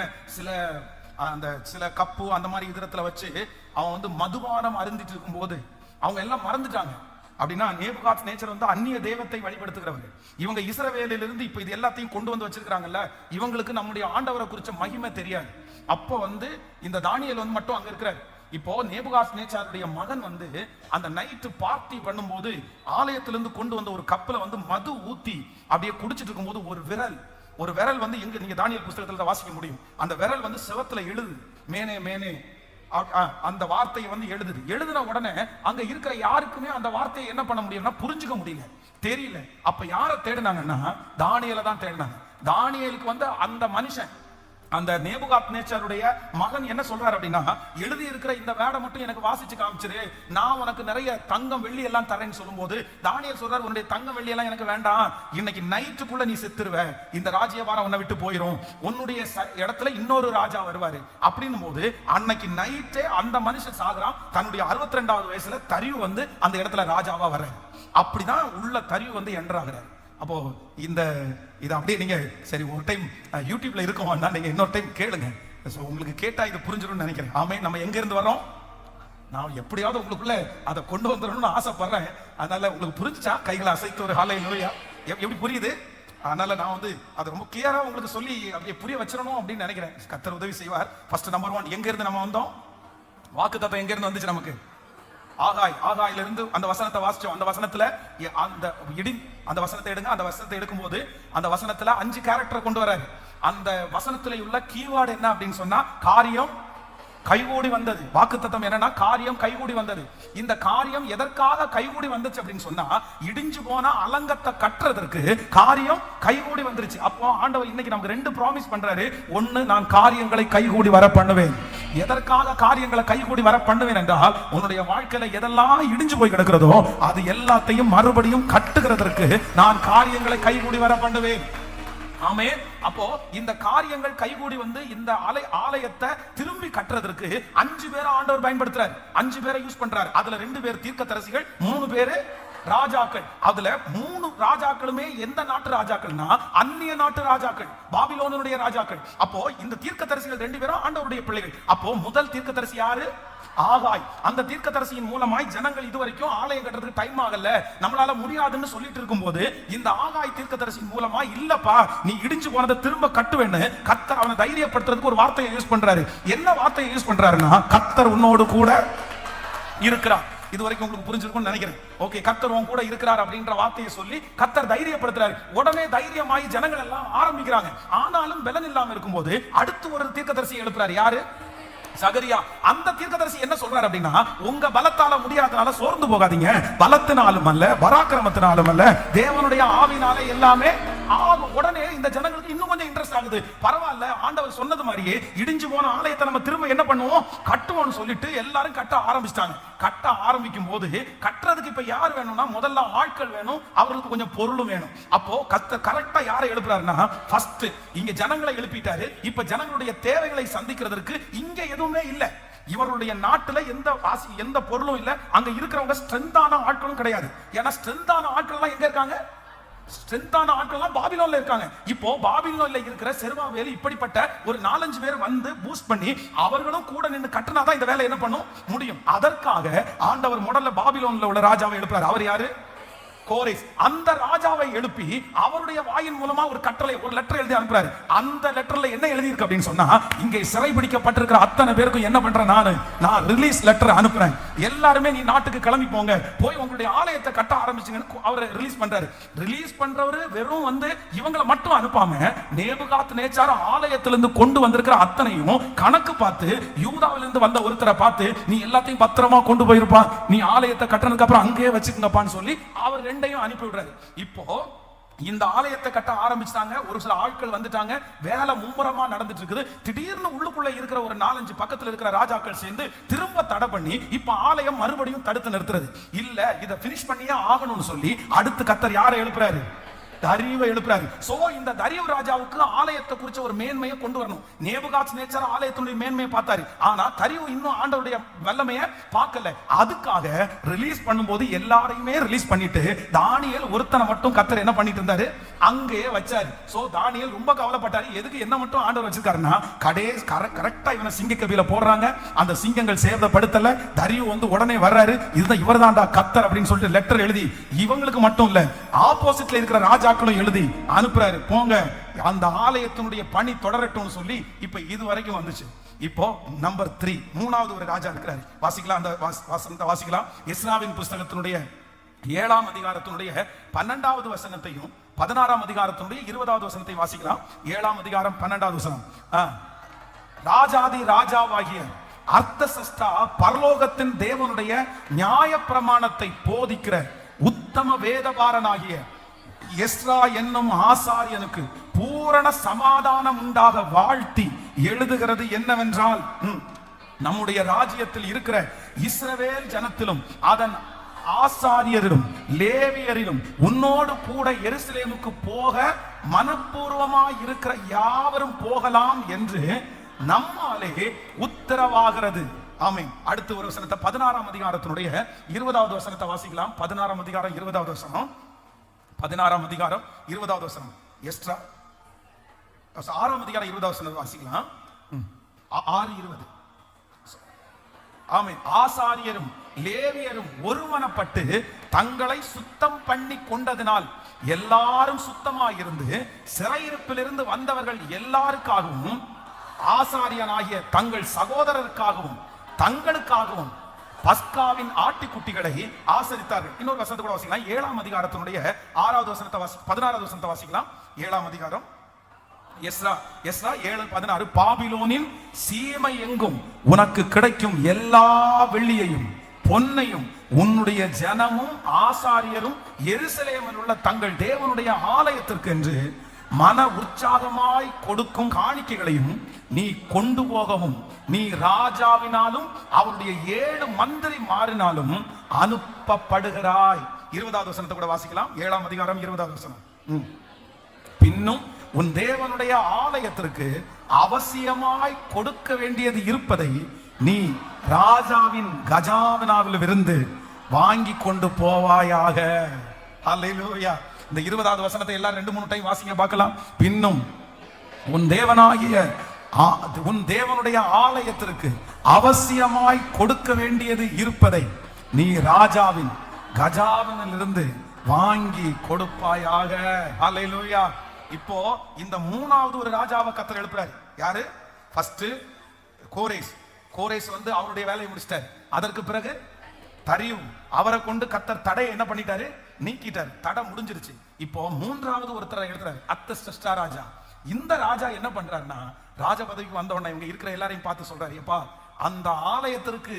சில கப்பு அந்த மாதிரி இதரத்துல வச்சு அவன் வந்து மதுபானம் அருந்திட்டு இருக்கும் போது அவங்க எல்லாம் மறந்துட்டாங்க. அப்படின்னா நேபுகாத் நேச்சர் வந்து அந்நிய தெய்வத்தை வழிபடுத்துகிறவங்க. இவங்க இஸ்ரவேலிலிருந்து இப்ப இது எல்லாத்தையும் கொண்டு வந்து வச்சிருக்காங்கல்ல, இவங்களுக்கு நம்முடைய ஆண்டவரை குறிச்ச மகிமை தெரியாது. அப்போ வந்து இந்த தானியேல் வந்து மட்டும் அங்க இருக்கிறார். இப்போ நேபுகாத் நேச்சாருடைய மகன் வந்து அந்த நைட்டு பார்ட்டி பண்ணும்போது ஆலயத்திலிருந்து கொண்டு வந்த ஒரு கப்பலை வந்து மது ஊத்தி அப்படியே குடிச்சிட்டு இருக்கும்போது ஒரு விரல் வந்து எங்க நீங்க தானியேல் புத்தகத்துல வாசிக்க முடியும். அந்த விரல் வந்து செவத்துல எழுது, மேனே மேனே அந்த வார்த்தையை வந்து எழுதின உடனே அங்க இருக்கிற யாருக்குமே அந்த வார்த்தையை என்ன பண்ண முடியும்னா புரிஞ்சுக்க முடியல, தெரியல. அப்ப யார தேடினாங்கன்னா தானியேலை தான் தேடினாங்க. தானியேலுக்கு வந்து அந்த மனுஷன் அந்த நேபுகாத் நேச்சாருடைய மகன் என்ன சொல்றாரு அப்படின்னா, எழுதி இருக்கிற இந்த வேடை மட்டும் எனக்கு வாசிச்சு காமிச்சிரு, நான் உனக்கு நிறைய தங்கம் வெள்ளி எல்லாம் தரேன்னு சொல்லும்போது தானியேல் சொல்றாரு, உன்னுடைய தங்கம் வெள்ளி எல்லாம் எனக்கு வேண்டாம், இன்னைக்கு நைட்டுக்குள்ள நீ செத்துருவ, இந்த ராஜ்யபாரம் உன்னை விட்டு போயிரும், உன்னுடைய இடத்துல இன்னொரு ராஜா வருவாரு அப்படின்னும் போது அன்னைக்கு நைட்டே அந்த மனுஷன் சாகுறான். தன்னுடைய 62வது வயசுல தரிவு வந்து அந்த இடத்துல ராஜாவா வர்ற. அப்படிதான் உள்ள தரிவு வந்து என்றாகிறார். அப்போ இது அப்படியே நீங்க சரி ஒரு டைம் யூடியூப்ல இருக்கோம்னா நீங்க இன்னொரு டைம் கேளுங்க. உங்களுக்கு கேட்டா இது புரிஞ்சிடும்னு நினைக்கிறேன். ஆமே, நம்ம எங்க இருந்து வரோம், நான் எப்படியாவது உங்களுக்குள்ள அதை கொண்டு வந்துடணும்னு ஆசைப்படுறேன். அதனால உங்களுக்கு புரிஞ்சுச்சா? கைகளை அசைத்து ஒரு ஹalleluya. எப்படி புரியுது? அதனால நான் வந்து அதை ரொம்ப கிளியரா உங்களுக்கு சொல்லி அப்படியே புரிய வச்சிடணும் அப்படின்னு நினைக்கிறேன். கர்த்தர் உதவி செய்வார். ஃபர்ஸ்ட் நம்பர் 1, எங்க இருந்து நம்ம வந்தோம்? வாக்குத்தத்தம் எங்க இருந்து வந்துச்சு நமக்கு? ஆகாயில இருந்து அந்த வசனத்தை வாசிச்சோம். அந்த வசனத்துல அந்த வசனத்தை எடுங்க. அந்த வசனத்தை எடுக்கும்போது அந்த வசனத்துல 5 கேரக்டர் கொண்டு வராரு. அந்த வசனத்துல உள்ள கீவேர்டு என்ன அப்படின்னு சொன்னா காரியம் கைகூடி வந்தது. வாக்குத்தத்தம் என்னன்னா காரியம் கைகூடி வந்தது. இந்த காரியம் எதற்காக கைகூடி வந்துச்சு அப்படின்னு சொன்னா இடிஞ்சு போன அலங்கத்தை கட்டுறதற்கு காரியம் கைகூடி வந்துருச்சு. அப்போ ஆண்டவர் இன்னைக்கு நமக்கு 2 ப்ராமிஸ் பண்றாரு. 1, நான் காரியங்களை கைகூடி வர பண்ணுவேன். எதற்காக காரியங்களை கைகூடி வர பண்ணுவேன் என்றால் உன்னுடைய வாழ்க்கையில எதெல்லாம் இடிஞ்சு போய் கிடக்கிறதோ அது எல்லாத்தையும் மறுபடியும் கட்டுகிறதற்கு நான் காரியங்களை கைகூடி வர பண்ணுவேன். ஆமே. அப்போ இந்த காரியங்கள் கைகூடி வந்து இந்த ஆலயத்தை திரும்பி கட்டுறதற்கு 5 பேரை ஆண்டவர் பயன்படுத்துறாரு. 5 பேரை யூஸ் பண்றாரு. அதுல 2 பேர் தீர்க்கதரிசிகள், 3 பேரு ராஜாக்கள். அதுல 3 ராஜாக்களுமே எந்த நாட்டு ராஜாக்கள்னா அந்நிய நாட்டு ராஜாக்கள், பாபிலோனுடைய ராஜாக்கள். அப்போ இந்த தீர்க்கதரிசிகள் 2 பேரும் ஆண்டவருடைய பிள்ளைகள். அப்போ முதல் தீர்க்கதரிசி யாரு? ஆகாய். அந்த தீர்க்கதரிசியின் மூலமாய் ஜனங்கள் இதுவரைக்கும் ஆலயம் கட்டுறதுக்கு டைம் ஆகல, நம்மளால முடியாதுன்னு சொல்லிட்டு இருக்கும்போது இந்த ஆகாய் தீர்க்கதரிசியின் மூலமா இல்லப்பா நீ இடிஞ்சு போனதை திரும்ப கட்டுவேன்னு கர்த்தர் அவனை தைரியப்படுத்துறதுக்கு ஒரு வார்த்தையை யூஸ் பண்றாரு. என்ன வார்த்தையை யூஸ் பண்றாருன்னா கர்த்தர் உன்னோடு கூட இருக்கிறார். இது வரைக்கும் உங்களுக்கு புரிஞ்சிருக்கும்னு நினைக்கிறேன். ஓகே, கர்த்தர் உன் கூட இருக்கிறார் அப்படின்ற வார்த்தையை சொல்லி கர்த்தர் தைரியப்படுத்துறாரு. உடனே தைரியமாய் ஜனங்கள் எல்லாம் ஆரம்பிக்கிறாங்க. ஆனாலும் பலன் இல்லாம இருக்கும்போது அடுத்து ஒரு தீர்க்கதரிசி எழுப்புறாரு. யாரு? சகரியா. அந்த தீர்க்கதரிசி என்ன சொல்றாரு அப்படின்னா உங்க பலத்தால முடியாதனால சோர்ந்து போகாதீங்க, பலத்தினாலும் அல்ல பராக்கிரமத்தினாலும் அல்ல தேவனுடைய ஆவினாலே எல்லாமே ஆகும். உடனே இந்த ஜனங்களுக்கு இன்னும் கொஞ்சம் இன்ட்ரெஸ்ட் ஆகுது. பரவாயில்ல, ஆண்டவர் சொன்னது மாதிரியே இடிஞ்சு போன ஆலயத்தை நம்ம திரும்ப என்ன பண்ணுவோம், கட்டுவோம்னு சொல்லிட்டு எல்லாரும் கட்ட ஆரம்பிச்சிட்டாங்க. கட்ட ஆரம்பிக்கும் போது கட்டுறதுக்கு இப்ப யார் வேணும்னா முதல்ல ஆட்கள் வேணும், அவருக்கு கொஞ்சம் பொருளும் வேணும். அப்போ கரெக்டா யாரை எழுப்புறாருன்னா ஃபர்ஸ்ட் இங்க ஜனங்களை எழுப்பிட்டாரு. இப்ப ஜனங்களுடைய தேவைகளை சந்திக்கிறதுக்கு இங்க எதுவுமே இல்ல. இவருடைய நாட்டுல எந்த பொருளும் இல்ல. அங்க இருக்கிறவங்க ஸ்ட்ரென்த்தான ஆட்களும் கிடையாது. ஏன்னா ஸ்ட்ரென்த்தான ஆட்கள் எல்லாம் எங்க இருக்காங்க? ஸ்ட்ரென்த்தான ஆட்கள்லாம் பாபிலோன்ல இருக்காங்க. இப்போ பாபிலோன்ல இருக்கிற செருபாபேல் இப்படிப்பட்ட ஒரு 4-5 பேர் வந்து பூஸ்ட் பண்ணி அவர்களும் கூட நின்று கட்டினாதான் இந்த வேலை என்ன பண்ணும் முடியும். அதற்காக ஆண்டவர் முதல்ல பாபிலோன்ல உள்ள ராஜாவை எழுப்புறாரு. அவர் யாரு? கோரேஸ் அந்த ராஜாவை எழுப்பி அவருடைய வாயின் மூலமா ஒரு கட்டளை, ஒரு லெட்டர் எழுதி அனுப்புறாரு. அந்த லெட்டர்ல என்ன எழுதி இருக்கு அப்படின்னு சொன்னா, இங்கே சிறைபிடிக்கப்பட்டிருக்கிற அத்தனை பேருக்கும் என்ன பண்றேன், நான் ரிலீஸ் லெட்டர் அனுப்புறேன். எல்லாருமே நீ நாட்டுக்கு கிளம்பி போங்க, போய் உங்களுடைய ஆலயத்தை கட்ட ஆரம்பிச்சுங்கன்னு அவர் ரிலீஸ் பண்றாரு. ரிலீஸ் பண்றவரு வெறும் இவங்களை மட்டும் அனுப்பாம நேபுகாத்நேச்சார் ஆலயத்திலிருந்து கொண்டு வந்திருக்கிற அத்தனையும் கணக்கு பார்த்து யூதாவிலிருந்து வந்த ஒருத்தரை பார்த்து, நீ எல்லாத்தையும் பத்திரமா கொண்டு போயிருப்பா, நீ ஆலயத்தை கட்டினதுக்கு அப்புறம் அங்கேயே வச்சுக்கங்கப்பான்னு சொல்லி அவர் ரெண்டையும் அனுப்பி விடுறாரு. இப்போ இந்த ஆலயத்தை கட்ட ஆரம்பிச்சாங்க. ஒரு சில ஆட்கள் வந்துட்டாங்க, வேலை மும்முரமா நடந்துட்டு இருக்குது. திடீர்னு உள்ளுக்குள்ள இருக்கிற ஒரு 4-5 பக்கத்துல இருக்கிற ராஜாக்கள் சேர்ந்து திரும்ப தடை பண்ணி இப்ப ஆலயம் மறுபடியும் தடுத்து நிறுத்துறது இல்ல, இதை பினிஷ் பண்ணியே ஆகணும்னு சொல்லி அடுத்து கர்த்தர் யாரை எழுப்புறாரு, தரியுவை எழுப்புறாரு. சோ இந்த தரியு ராஜாவுக்கு ஆலயத்தை குறிச்ச ஒரு மேன்மையை கொண்டு வரணும். நேபுகாத்நேச்சார் ஆலயத்தினுடைய மேன்மையை பார்த்தாரு, ஆனா தரியு இன்னும் ஆண்டவருடைய வல்லமையை பார்க்கல. அதுக்காக ரிலீஸ் பண்ணும்போது எல்லாரையுமே ரிலீஸ் பண்ணிட்டு தானியேல் ஒருத்தனை மட்டும் கர்த்தர் என்ன பண்ணிட்டு இருந்தாரு, அங்கேயே வச்சாரு. சோ தானியேல் ரொம்ப கவலைப்பட்டாரு, எதுக்கு என்ன மட்டும் ஆண்டவர் வச்சிருக்காருன்னா, கரெக்டா இவனை சிங்க கபில போடுறாங்க, அந்த சிங்கங்கள் சேதப்படுத்தல. தரியு உடனே வர்றாரு, இதுதான் இவர்தான்டா கர்த்தர் அப்படின்னு சொல்லிட்டு லெட்டர் எழுதி இவங்களுக்கு மட்டும் இல்ல, ஆப்போசிட்ல இருக்கிற ராஜாக்களும் எழுதி அனுப்புறாரு, போங்க அந்த ஆலயத்தினுடைய பணி தொடரட்டும் சொல்லி. இப்ப இது வரைக்கும் வந்துச்சு. இப்போ நம்பர் 3 மூணாவது ஒரு ராஜா இருக்கிறாரு. வாசிக்கலாம், அந்த வசனத்தை வாசிக்கலாம். எஸ்ராவின் புஸ்தகத்தினுடைய 7ஆம் அதிகாரத்தினுடைய 12வது வசனத்தையும் 16ஆம் அதிகாரத்தினுடைய 20வது வசனத்தையும் வாசிக்கலாம். 7ஆம் அதிகாரம் 12வது வசனம். ராஜாதி ராஜாவாகிய அர்த்தசஷ்டா பரலோகத்தின் தேவனுடைய நியாய பிரமாணத்தை போதிக்கிற உத்தம வேதபாரனாகிய எஸ்ரா என்னும் ஆசாரியனுக்கு பூரண சமாதானம் உண்டாக வாழ்த்தி எழுதுகிறது என்னவென்றால், நம்முடைய ராஜ்யத்தில் இருக்கிற இஸ்ரவேல் ஜனத்திலும் அதன் ஆசாரியரிலும் லேவியரிலும் உன்னோடு கூட எருசலேமுக்கு போக மனப்பூர்வமாய் இருக்கிற யாவரும் போகலாம் என்று நம்மாலே உத்தரவாகிறது. ஆமென். அடுத்து ஒரு வசனத்தை 16ஆம் அதிகாரத்தினுடைய 20வது வசனத்தை வாசிக்கலாம். 16ஆம் அதிகாரம் 20வது வசனம். 16ஆம் அதிகாரம் 20வது வசனம். எஸ்ரா 6ஆம் அதிகாரம் 20வது வசனம் வாசிக்கலாம். 6:20. ஆமென். ஆசாரியரும் லேவியரும் ஒருமனப்பட்டு தங்களை சுத்தம் பண்ணி கொண்டதினால் எல்லாரும் சுத்தமாயிருந்து சிறையிருப்பிலிருந்து வந்தவர்கள் எல்லாருக்காகவும் ஆசாரியனாகிய தங்கள் சகோதரருக்காகவும் தங்களுக்காகவும் பஸ்காவின் ஆட்டுக்குட்டிகளை ஆசரித்தார்கள். இன்னொரு வசனத்தை கூட வாசிக்கலாம். 7ஆம் அதிகாரத்தினுடைய 6வது வசனத்தை 16வது வசனத்தை வாசிக்கலாம். 7ஆம் அதிகாரம் எஸ்ரா 7:16. பாபிலோனின் சீமை எங்கும் உனக்கு கிடைக்கும் எல்லா வெள்ளியையும் பொன்னையும் உன்னுடைய ஜனமும் ஆசாரியரும் எருசலேமில் உள்ள தங்கள் தேவனுடைய ஆலயத்திற்கு என்று மன உற்சாகமாய் கொடுக்கும் காணிக்கைகளையும் நீ கொண்டு போகவும் நீ ராஜாவினாலும் அவருடைய 7 மந்திரி மாறினாலும் அனுப்பப்படுகிறாய். 20வது வசனத்தை கூட வாசிக்கலாம். 7ஆம் அதிகாரம் 20வது வசனம். பின்னும் உன் தேவனுடைய ஆலயத்திற்கு அவசியமாய் கொடுக்க வேண்டியது இருப்பதை நீ ராஜாவின் கஜாவினாவில் இருந்து வாங்கி கொண்டு போவாயாக. அல்லேலூயா. இந்த 20வது வசனத்தை எல்லாம் 2-3 டைம் வாசிங்க பார்க்கலாம். பின்னும் உன் தேவனுடைய ஆலயத்திற்கு அவசியமாய் கொடுக்க வேண்டியது இருப்பதை நீ ராஜாவின் கஜாவினில் இருந்து வாங்கி கொடுப்பாயாக. அல்லேலூயா. இப்போ இந்த 3வது ஒரு ராஜாவை கர்த்தர் எழுப்புறாரு. யாரு? ஃபர்ஸ்ட் கோரேஸ் அவருடைய வேலையை முடிச்சிட்டாரு. அதற்கு பிறகு தரியு, அவரை கொண்டு கர்த்தர் தடையை என்ன பண்ணிட்டாரு, நீக்கிட்டார். தடை முடிஞ்சிருச்சு. இப்போ 3வது ஒருத்தரை எழுதுறாரு, அர்த்தசஷ்டா ராஜா. இந்த ராஜா என்ன பண்றாருன்னா, ராஜ பதவிக்கு வந்த உடனே இவங்க இருக்கிற எல்லாரையும் பார்த்து சொல்றாரு, எப்பா அந்த ஆலயத்திற்கு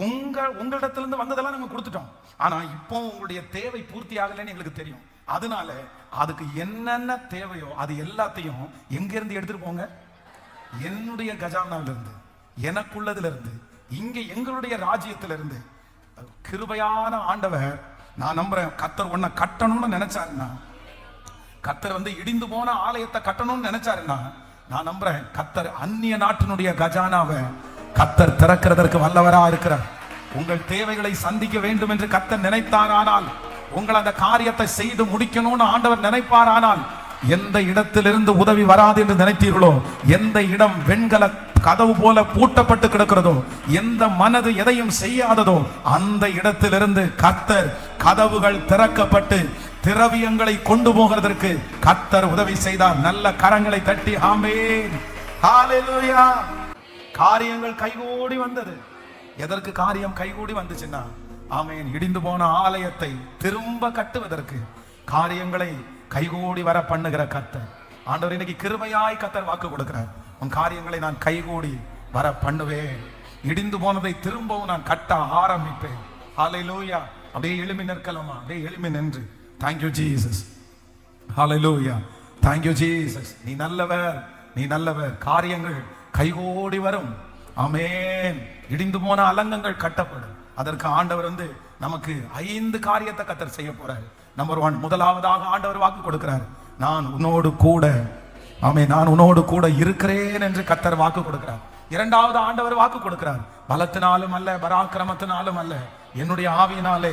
உங்களிடத்திலிருந்து வந்ததெல்லாம் நாங்க கொடுத்துட்டோம், ஆனா இப்போ உங்களுடைய தேவை பூர்த்தி ஆகலைன்னு எங்களுக்கு தெரியும். அதனால அதுக்கு என்னென்ன தேவையோ அது எல்லாத்தையும் எங்க இருந்து எடுத்துட்டு போங்க, என்னுடைய கஜானாவில இருந்து, எனக்குள்ளதுல இருந்து, இங்க எங்களுடைய ராஜ்யத்துல இருந்து. கிருபையான ஆண்டவர், நான் நம்புறேன் கர்த்தர் உன்னை கட்டணும்னு நினைச்சாருன்னா, கர்த்தர் இடிந்து போன ஆலயத்தை கட்டணும்னு நினைச்சாருன்னா, நான் நம்புறேன் கர்த்தர் அந்நிய நாட்டினுடைய கஜானாவை கர்த்தர் திறக்கிறதற்கு வல்லவரா இருக்கிறார். உங்கள் தேவைகளை சந்திக்க வேண்டும் என்று கர்த்தர் நினைத்தாரானால், உங்கள் அந்த காரியத்தை செய்து முடிக்கணும்னு ஆண்டவர் நினைப்பாரானால், எந்த இடத்திலிருந்து உதவி வராது என்று நினைத்தீர்களோ, எந்த இடம் வெண்கல கதவு போல பூட்டப்பட்டு கிடக்கிறதோ, எந்த மனது எதையும் செய்யாததோ அந்த இடத்திலிருந்து கர்த்தர் கதவுகள் திறக்கப்பட்டு திரவியங்களை கொண்டு போகிறதற்கு கர்த்தர் உதவி செய்தார். நல்ல கரங்களை தட்டி ஆமென், ஹalleluya. காரியங்கள் கைகூடி வந்தது. எதற்கு காரியம் கைகூடி வந்துச்சுன்னா, ஆமென், இடிந்து போன ஆலயத்தை திரும்ப கட்டுவதற்கு காரியங்களை கைகூடி வர பண்ணுகிற கர்த்தர். ஆண்டவர் இன்னைக்கு கிருபையாய் கர்த்தர் வாக்கு கொடுக்கிறார். உன் காரியங்களை நான் கைகூடி வர பண்ணுவேன், இடிந்து போனதை திரும்பவும் நான் கட்ட ஆரம்பிப்பேன். ஹalleluya. அப்படியே எழுமி நிற்கலாமா? அப்படியே எழுமி நின்று thank you Jesus, hallelujah, thank you Jesus. நீ நல்லவர், நீ நல்லவர். காரியங்கள் கைகூடி வரும். ஆமென். இடிந்து போன அலங்கங்கள் கட்டப்படும். அதற்கு ஆண்டவர் நமக்கு 5 காரியத்தை கர்த்தர் செய்ய போறார். நம்பர் 1, முதலாவதாக ஆண்டவர் வாக்கு கொடுக்கிறார், நான் உன்னோடு கூட, ஆமென், நான் உன்னோடு கூட இருக்கிறேன் என்று கர்த்தர் வாக்கு கொடுக்கிறார். இரண்டாவது ஆண்டவர் வாக்கு கொடுக்கிறார், பலத்தினாலும் அல்ல, பராக்கிரமத்தினாலும் அல்ல, என்னுடைய ஆவியினாலே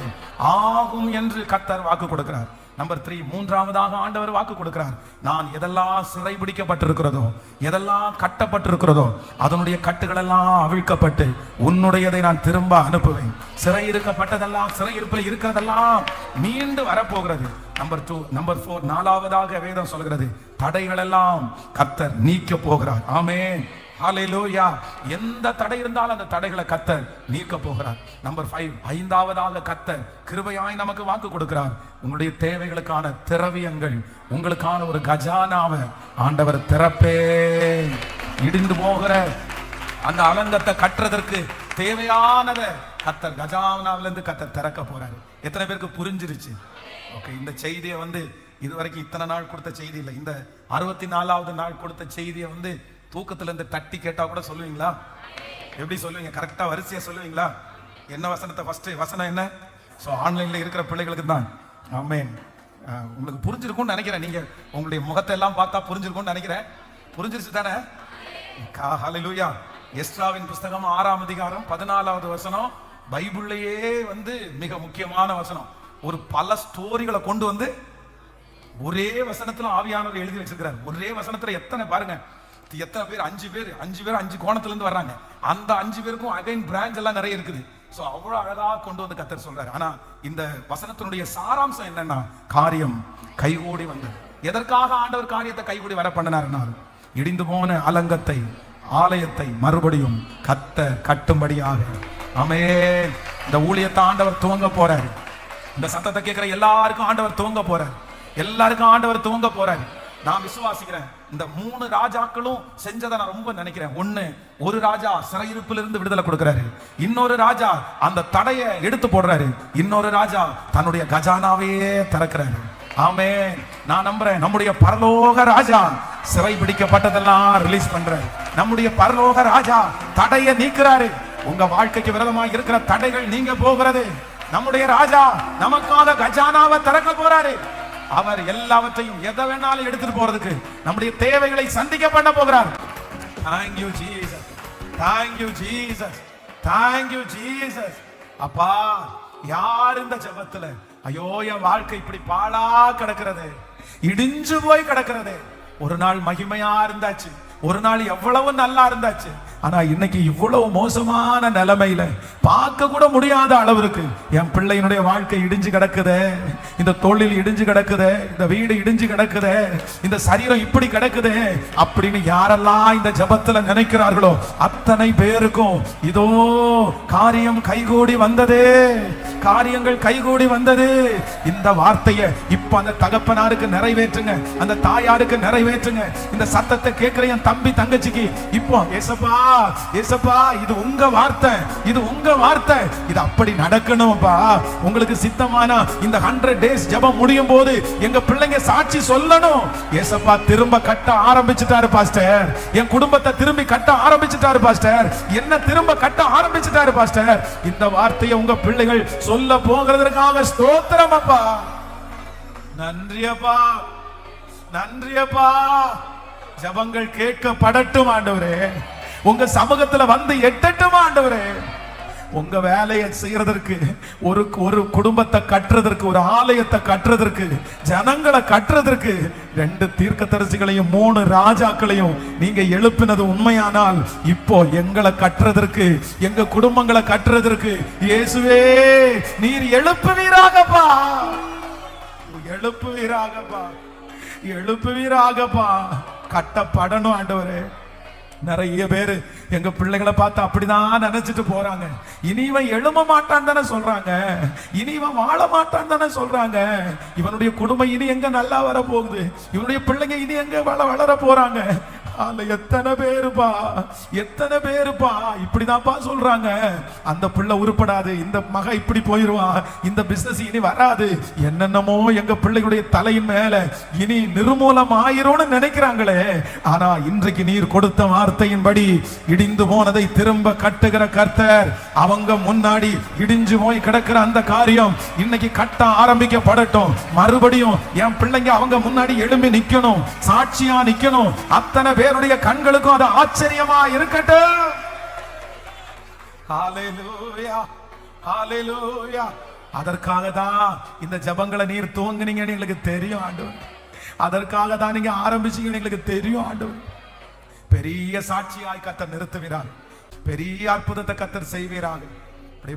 ஆகும் என்று கர்த்தர் வாக்கு கொடுக்கிறார். நம்பர் 3, மூன்றாவதாக ஆண்டவர் வாக்கு கொடுக்கிறார், நான் எதெல்லாம் சிறை பிடிக்கப்பட்டிருக்கிறதோ, எதெல்லாம் கட்டப்பட்டிருக்கிறதோ அதனுடைய கட்டுகள் எல்லாம் அவிழ்க்கப்பட்டு உன்னுடையதை நான் திரும்ப அனுப்புவேன். சிறை இருக்கப்பட்டதெல்லாம், சிறை இருப்பில் இருக்கிறதெல்லாம் மீண்டு வரப்போகிறது. நம்பர் 2, நம்பர் 4, நாலாவதாக வேதம் சொல்கிறது, தடைகள் எல்லாம் கர்த்தர் நீக்க போகிறார். ஆமென், ஹalleluya. எந்த தடை இருந்தாலும் அந்த தடைகளை கர்த்தர் நீக்க போகிறார். நம்பர் 5, ஐந்தாவதாக கர்த்தர் கிருபையாய் நமக்கு வாக்கு கொடுக்கிறார், உங்களுடைய தேவைகளுக்கான திரவியங்கள், உங்களுக்கான ஒரு கஜானாவை ஆண்டவர் திறப்பே. இடிந்து போகிற அந்த அலங்கத்தை கட்டுறதற்கு தேவையானதை கர்த்தர் கஜானாவிலிருந்து கர்த்தர் திறக்க போறாரு. எத்தனை பேருக்கு புரிஞ்சிருச்சு? ஓகே, இந்த செய்தியை இதுவரைக்கும் இத்தனை நாள் கொடுத்த செய்தி இல்லை, இந்த 64வது நாள் கொடுத்த செய்தியை தூக்கத்துல இருந்து தட்டி கேட்டா கூட சொல்லுவீங்களா? எப்படி சொல்லுவீங்க? கரெக்டா வரிசையா சொல்லுவீங்களா? என்ன வசனத்தை ஃபர்ஸ்ட் வசனம் என்ன? ஸோ ஆன்லைன்ல இருக்கிற பிள்ளைகளுக்கு தான். ஆமென். உங்களுக்கு புரிஞ்சிருக்கும்னு நினைக்கிறேன். நீங்க உங்களுடைய முகத்தை எல்லாம் பார்த்தா புரிஞ்சிருக்கும்னு நினைக்கிறேன். புரிஞ்சிருச்சு தானே? ஹalleluya. எஸ்றாவின் புஸ்தகம் 6ஆம் அதிகாரம் 14வது வசனம் பைபிள்லயே மிக முக்கியமான வசனம். ஒரு பல ஸ்டோரிகளை கொண்டு ஒரே வசனத்துல ஆவியானவர் எழுதி வச்சிருக்கிறார். ஒரே வசனத்துல எத்தனை பாருங்க, எத்தனை பேர்? 5 பேர் 5 கோணத்துல இருந்து வர்றாங்க. அந்த 5 பேருக்கும் அகைன் பிரான்ச் எல்லாம் நிறைய இருக்குது. சோ அவ்வளவு அழகா கொண்டு கர்த்தர் சொல்றாரு. ஆனா இந்த வசனத்தினுடைய சாராம்சம் என்னன்னா, காரியம் கைகூடி வந்தது. எதற்காக ஆண்டவர் காரியத்தை கைகூடி வர பண்ணினார்னா, இடிந்து போன அலங்கத்தை, ஆலயத்தை மறுபடியும் கட்டும்படியாக. ஆமென். இந்த ஊழியத்தை ஆண்டவர் துவங்க போறாரு. இந்த சத்தத்தை கேட்கிற எல்லாருக்கும் ஆண்டவர் துவங்க போறாரு. எல்லாருக்கும் ஆண்டவர் துவங்க போறாரு. நான் விசுவாசிக்கிறேன். இந்த 3 ராஜாக்களும் செஞ்சதை நான் ரொம்ப நினைக்கிறேன். ஒரு ராஜா சிறையிருப்பிலிருந்து விடுதலை கொடுக்கிறாரு, இன்னொரு ராஜா அந்த தடையை எடுத்து போடுறாரு, இன்னொரு ராஜா தன்னுடைய கஜானாவையே திறக்கிறாரு. ஆமென். நான் நம்புறேன், நம்முடைய பரலோக ராஜா சிறை பிடிக்கப்பட்டதெல்லாம் ரிலீஸ் பண்றாரு. நம்முடைய பரலோக ராஜா தடையை நீக்கிறாரு. உங்க வாழ்க்கைக்கு விரோதமாக இருக்கிற தடைகள் நீங்க போகிறது. நம்முடைய ராஜா நமக்காக கஜானாவை திறக்க போறாரு. அவர் எல்லாவற்றையும் எதை வேணாலும் எடுத்துட்டு போறதுக்கு நம்முடைய தேவைகளை சந்திக்க பண்ண போகிறார். Thank you Jesus, thank you Jesus, thank you Jesus. அப்பா, யார் இந்த ஜெபத்துல ஐயோ என் வாழ்க்கை இப்படி பாழா கிடக்கிறது, இடிஞ்சு போய் கிடக்கிறது, ஒரு நாள் மகிமையா இருந்தாச்சு, ஒரு நாள் எவ்வளவு நல்லா இருந்தாச்சு, ஆனா இன்னைக்கு இவ்வளவு மோசமான நிலைமையில பார்க்க கூட முடியாத அளவிற்கு என் பிள்ளையினுடைய வாழ்க்கை இடிஞ்சு கிடக்குது, இந்த தொழில் இடிஞ்சு கிடக்குது, இந்த வீடு இடிஞ்சு கிடக்குது, இந்த சரீரம் இப்படி கிடக்குது அப்படின்னு யாரெல்லாம் இந்த ஜெபத்துல நினைக்கிறார்களோ அத்தனை பேருக்கும் இதோ காரியம் கைகூடி வந்தது, காரியங்கள் கைகூடி வந்தது. இந்த வார்த்தையை இப்ப அந்த தகப்பனாருக்கு நிறைவேற்றுங்க, அந்த தாயாருக்கு நிறைவேற்றுங்க. இந்த சத்தத்தை கேட்கிற என் தம்பி தங்கச்சிக்கு இப்போ ஏசப்பா, ஏசப்பா, இது உங்க வார்த்தை, இது உங்க வார்த்தை, இது அப்படி நடக்கணும்ப்பா. உங்களுக்கு சித்தமான இந்த 100 days ஜெபம் முடியும் போது எங்க பிள்ளைங்க சாட்சி சொல்லணும். ஏசப்பா திரும்ப கட்ட ஆரம்பிச்சிட்டாரு பாஸ்டர், என் குடும்பத்தை திரும்பி கட்ட ஆரம்பிச்சிட்டாரு பாஸ்டர், என்ன திரும்ப கட்ட ஆரம்பிச்சிட்டாரு பாஸ்டர். இந்த வார்த்தையை உங்க பிள்ளைகள் சொல்ல போகிறதற்காக ஸ்தோத்திரம் அப்பா. நன்றியப்பா, நன்றியப்பா. ஜெபங்கள் கேட்கப்படட்டும் ஆண்டவரே, உங்க சமூகத்துல எட்டட்டும் ஆண்டவரே. உங்க வேலையை செய்யறதற்கு, ஒரு ஒரு குடும்பத்தை கட்டுறதற்கு, ஒரு ஆலயத்தை கட்டுறதற்கு, ஜனங்களை கட்டுறதற்கு 2 தீர்க்கதரிசிகளையும் 3 ராஜாக்களையும் நீங்க எழுப்பினது உண்மையானால், இப்போ எங்களை கட்டுறதற்கு, எங்க குடும்பங்களை கட்டுறதற்கு இயேசுவே நீர் எழுப்புவீராகப்பா, எழுப்புவீராகப்பா, எழுப்புவீராகப்பா. கட்டப்படணும் ஆண்டவரே. நிறைய பேரு எங்க பிள்ளைகளை பார்த்து அப்படிதான் நினைச்சிட்டு போறாங்க. இனி இவன் எழும்ப மாட்டான் தானே சொல்றாங்க, இனி இவன் வாழ மாட்டான் தானே சொல்றாங்க. இவனுடைய குடும்பம் இனி எங்க நல்லா வர போகுது, இவனுடைய பிள்ளைங்க இனி எங்க வளர போறாங்க. எத்தனை பேருப்பா இப்படிதான்ப்பா சொல்றாங்க. அந்த பிள்ளை உருப்படாது, இந்த மக இப்படி போயிருவான், இந்த பிசினஸ் இனி வராது, என்னென்னமோ எங்க பிள்ளைகளுடைய தலையின் மேல இனி நிர்மூலம் ஆயிரும்னு நினைக்கிறாங்களே. ஆனா இன்றைக்கு நீர் கொடுத்த வார்த்தையின்படி இடிந்து போனதை திரும்ப கட்டுகிற கர்த்தர். அவங்க முன்னாடி இடிஞ்சு போய் கிடக்கிற அந்த காரியம் இன்னைக்கு கட்ட ஆரம்பிக்கப்படட்டும். மறுபடியும் என் பிள்ளைங்க அவங்க முன்னாடி எழும்பி நிக்கணும், சாட்சியா நிக்கணும். அத்தனை பேருடைய கண்களுக்கும் அது ஆச்சரியமா இருக்கட்டும். ஹல்லேலூயா, ஹல்லேலூயா. அதற்காக தான் இந்த ஜெபங்களை நீர் துவங்குனீங்கன்னு எங்களுக்கு தெரியும் ஆண்டவர். அதற்காக தான் நீங்க ஆரம்பிச்சீங்கன்னு எங்களுக்கு தெரியும் ஆண்டவர். பெரிய சாட்சியாய் கர்த்தர் நிறுத்துவீராக, பெரிய அற்புதத்தை கர்த்தர் செய்வீராக.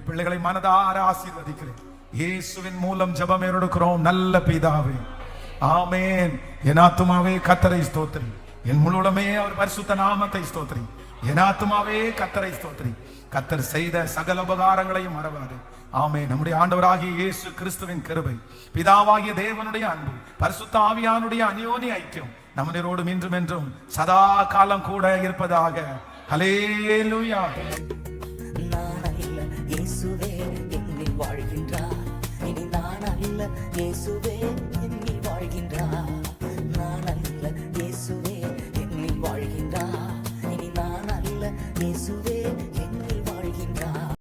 பிள்ளைகளை மனதார ஆசீர்வதிக்கிறேன். இயேசுவின் மூலம் ஜெபம் எடுக்கிறோம் நல்ல பிதாவே, ஆமென். என் ஆத்துமாவே கர்த்தரை ஸ்தோத்திரி, என் முழுவதுமே அவர் பரிசுத்த நாமத்தை ஸ்தோத்திரி. என் ஆத்துமாவே கர்த்தரை ஸ்தோத்திரி. கர்த்தர் செய்த சகல உபகாரங்களையும் மறவாது. ஆமென். நம்முடைய ஆண்டவராகிய இயேசு கிறிஸ்துவின் கிருபை, பிதாவாகிய தேவனுடைய அன்பு, பரிசுத்த ஆவியானுடைய அந்யோன்ய ஐக்கியம் நம்மளோடு இன்றும் என்றும் சதா காலம் கூட இருப்பதாக. ஹல்லேலூயா. நான் அல்ல, இயேசுவே என்னில் வாழ்கின்றார்.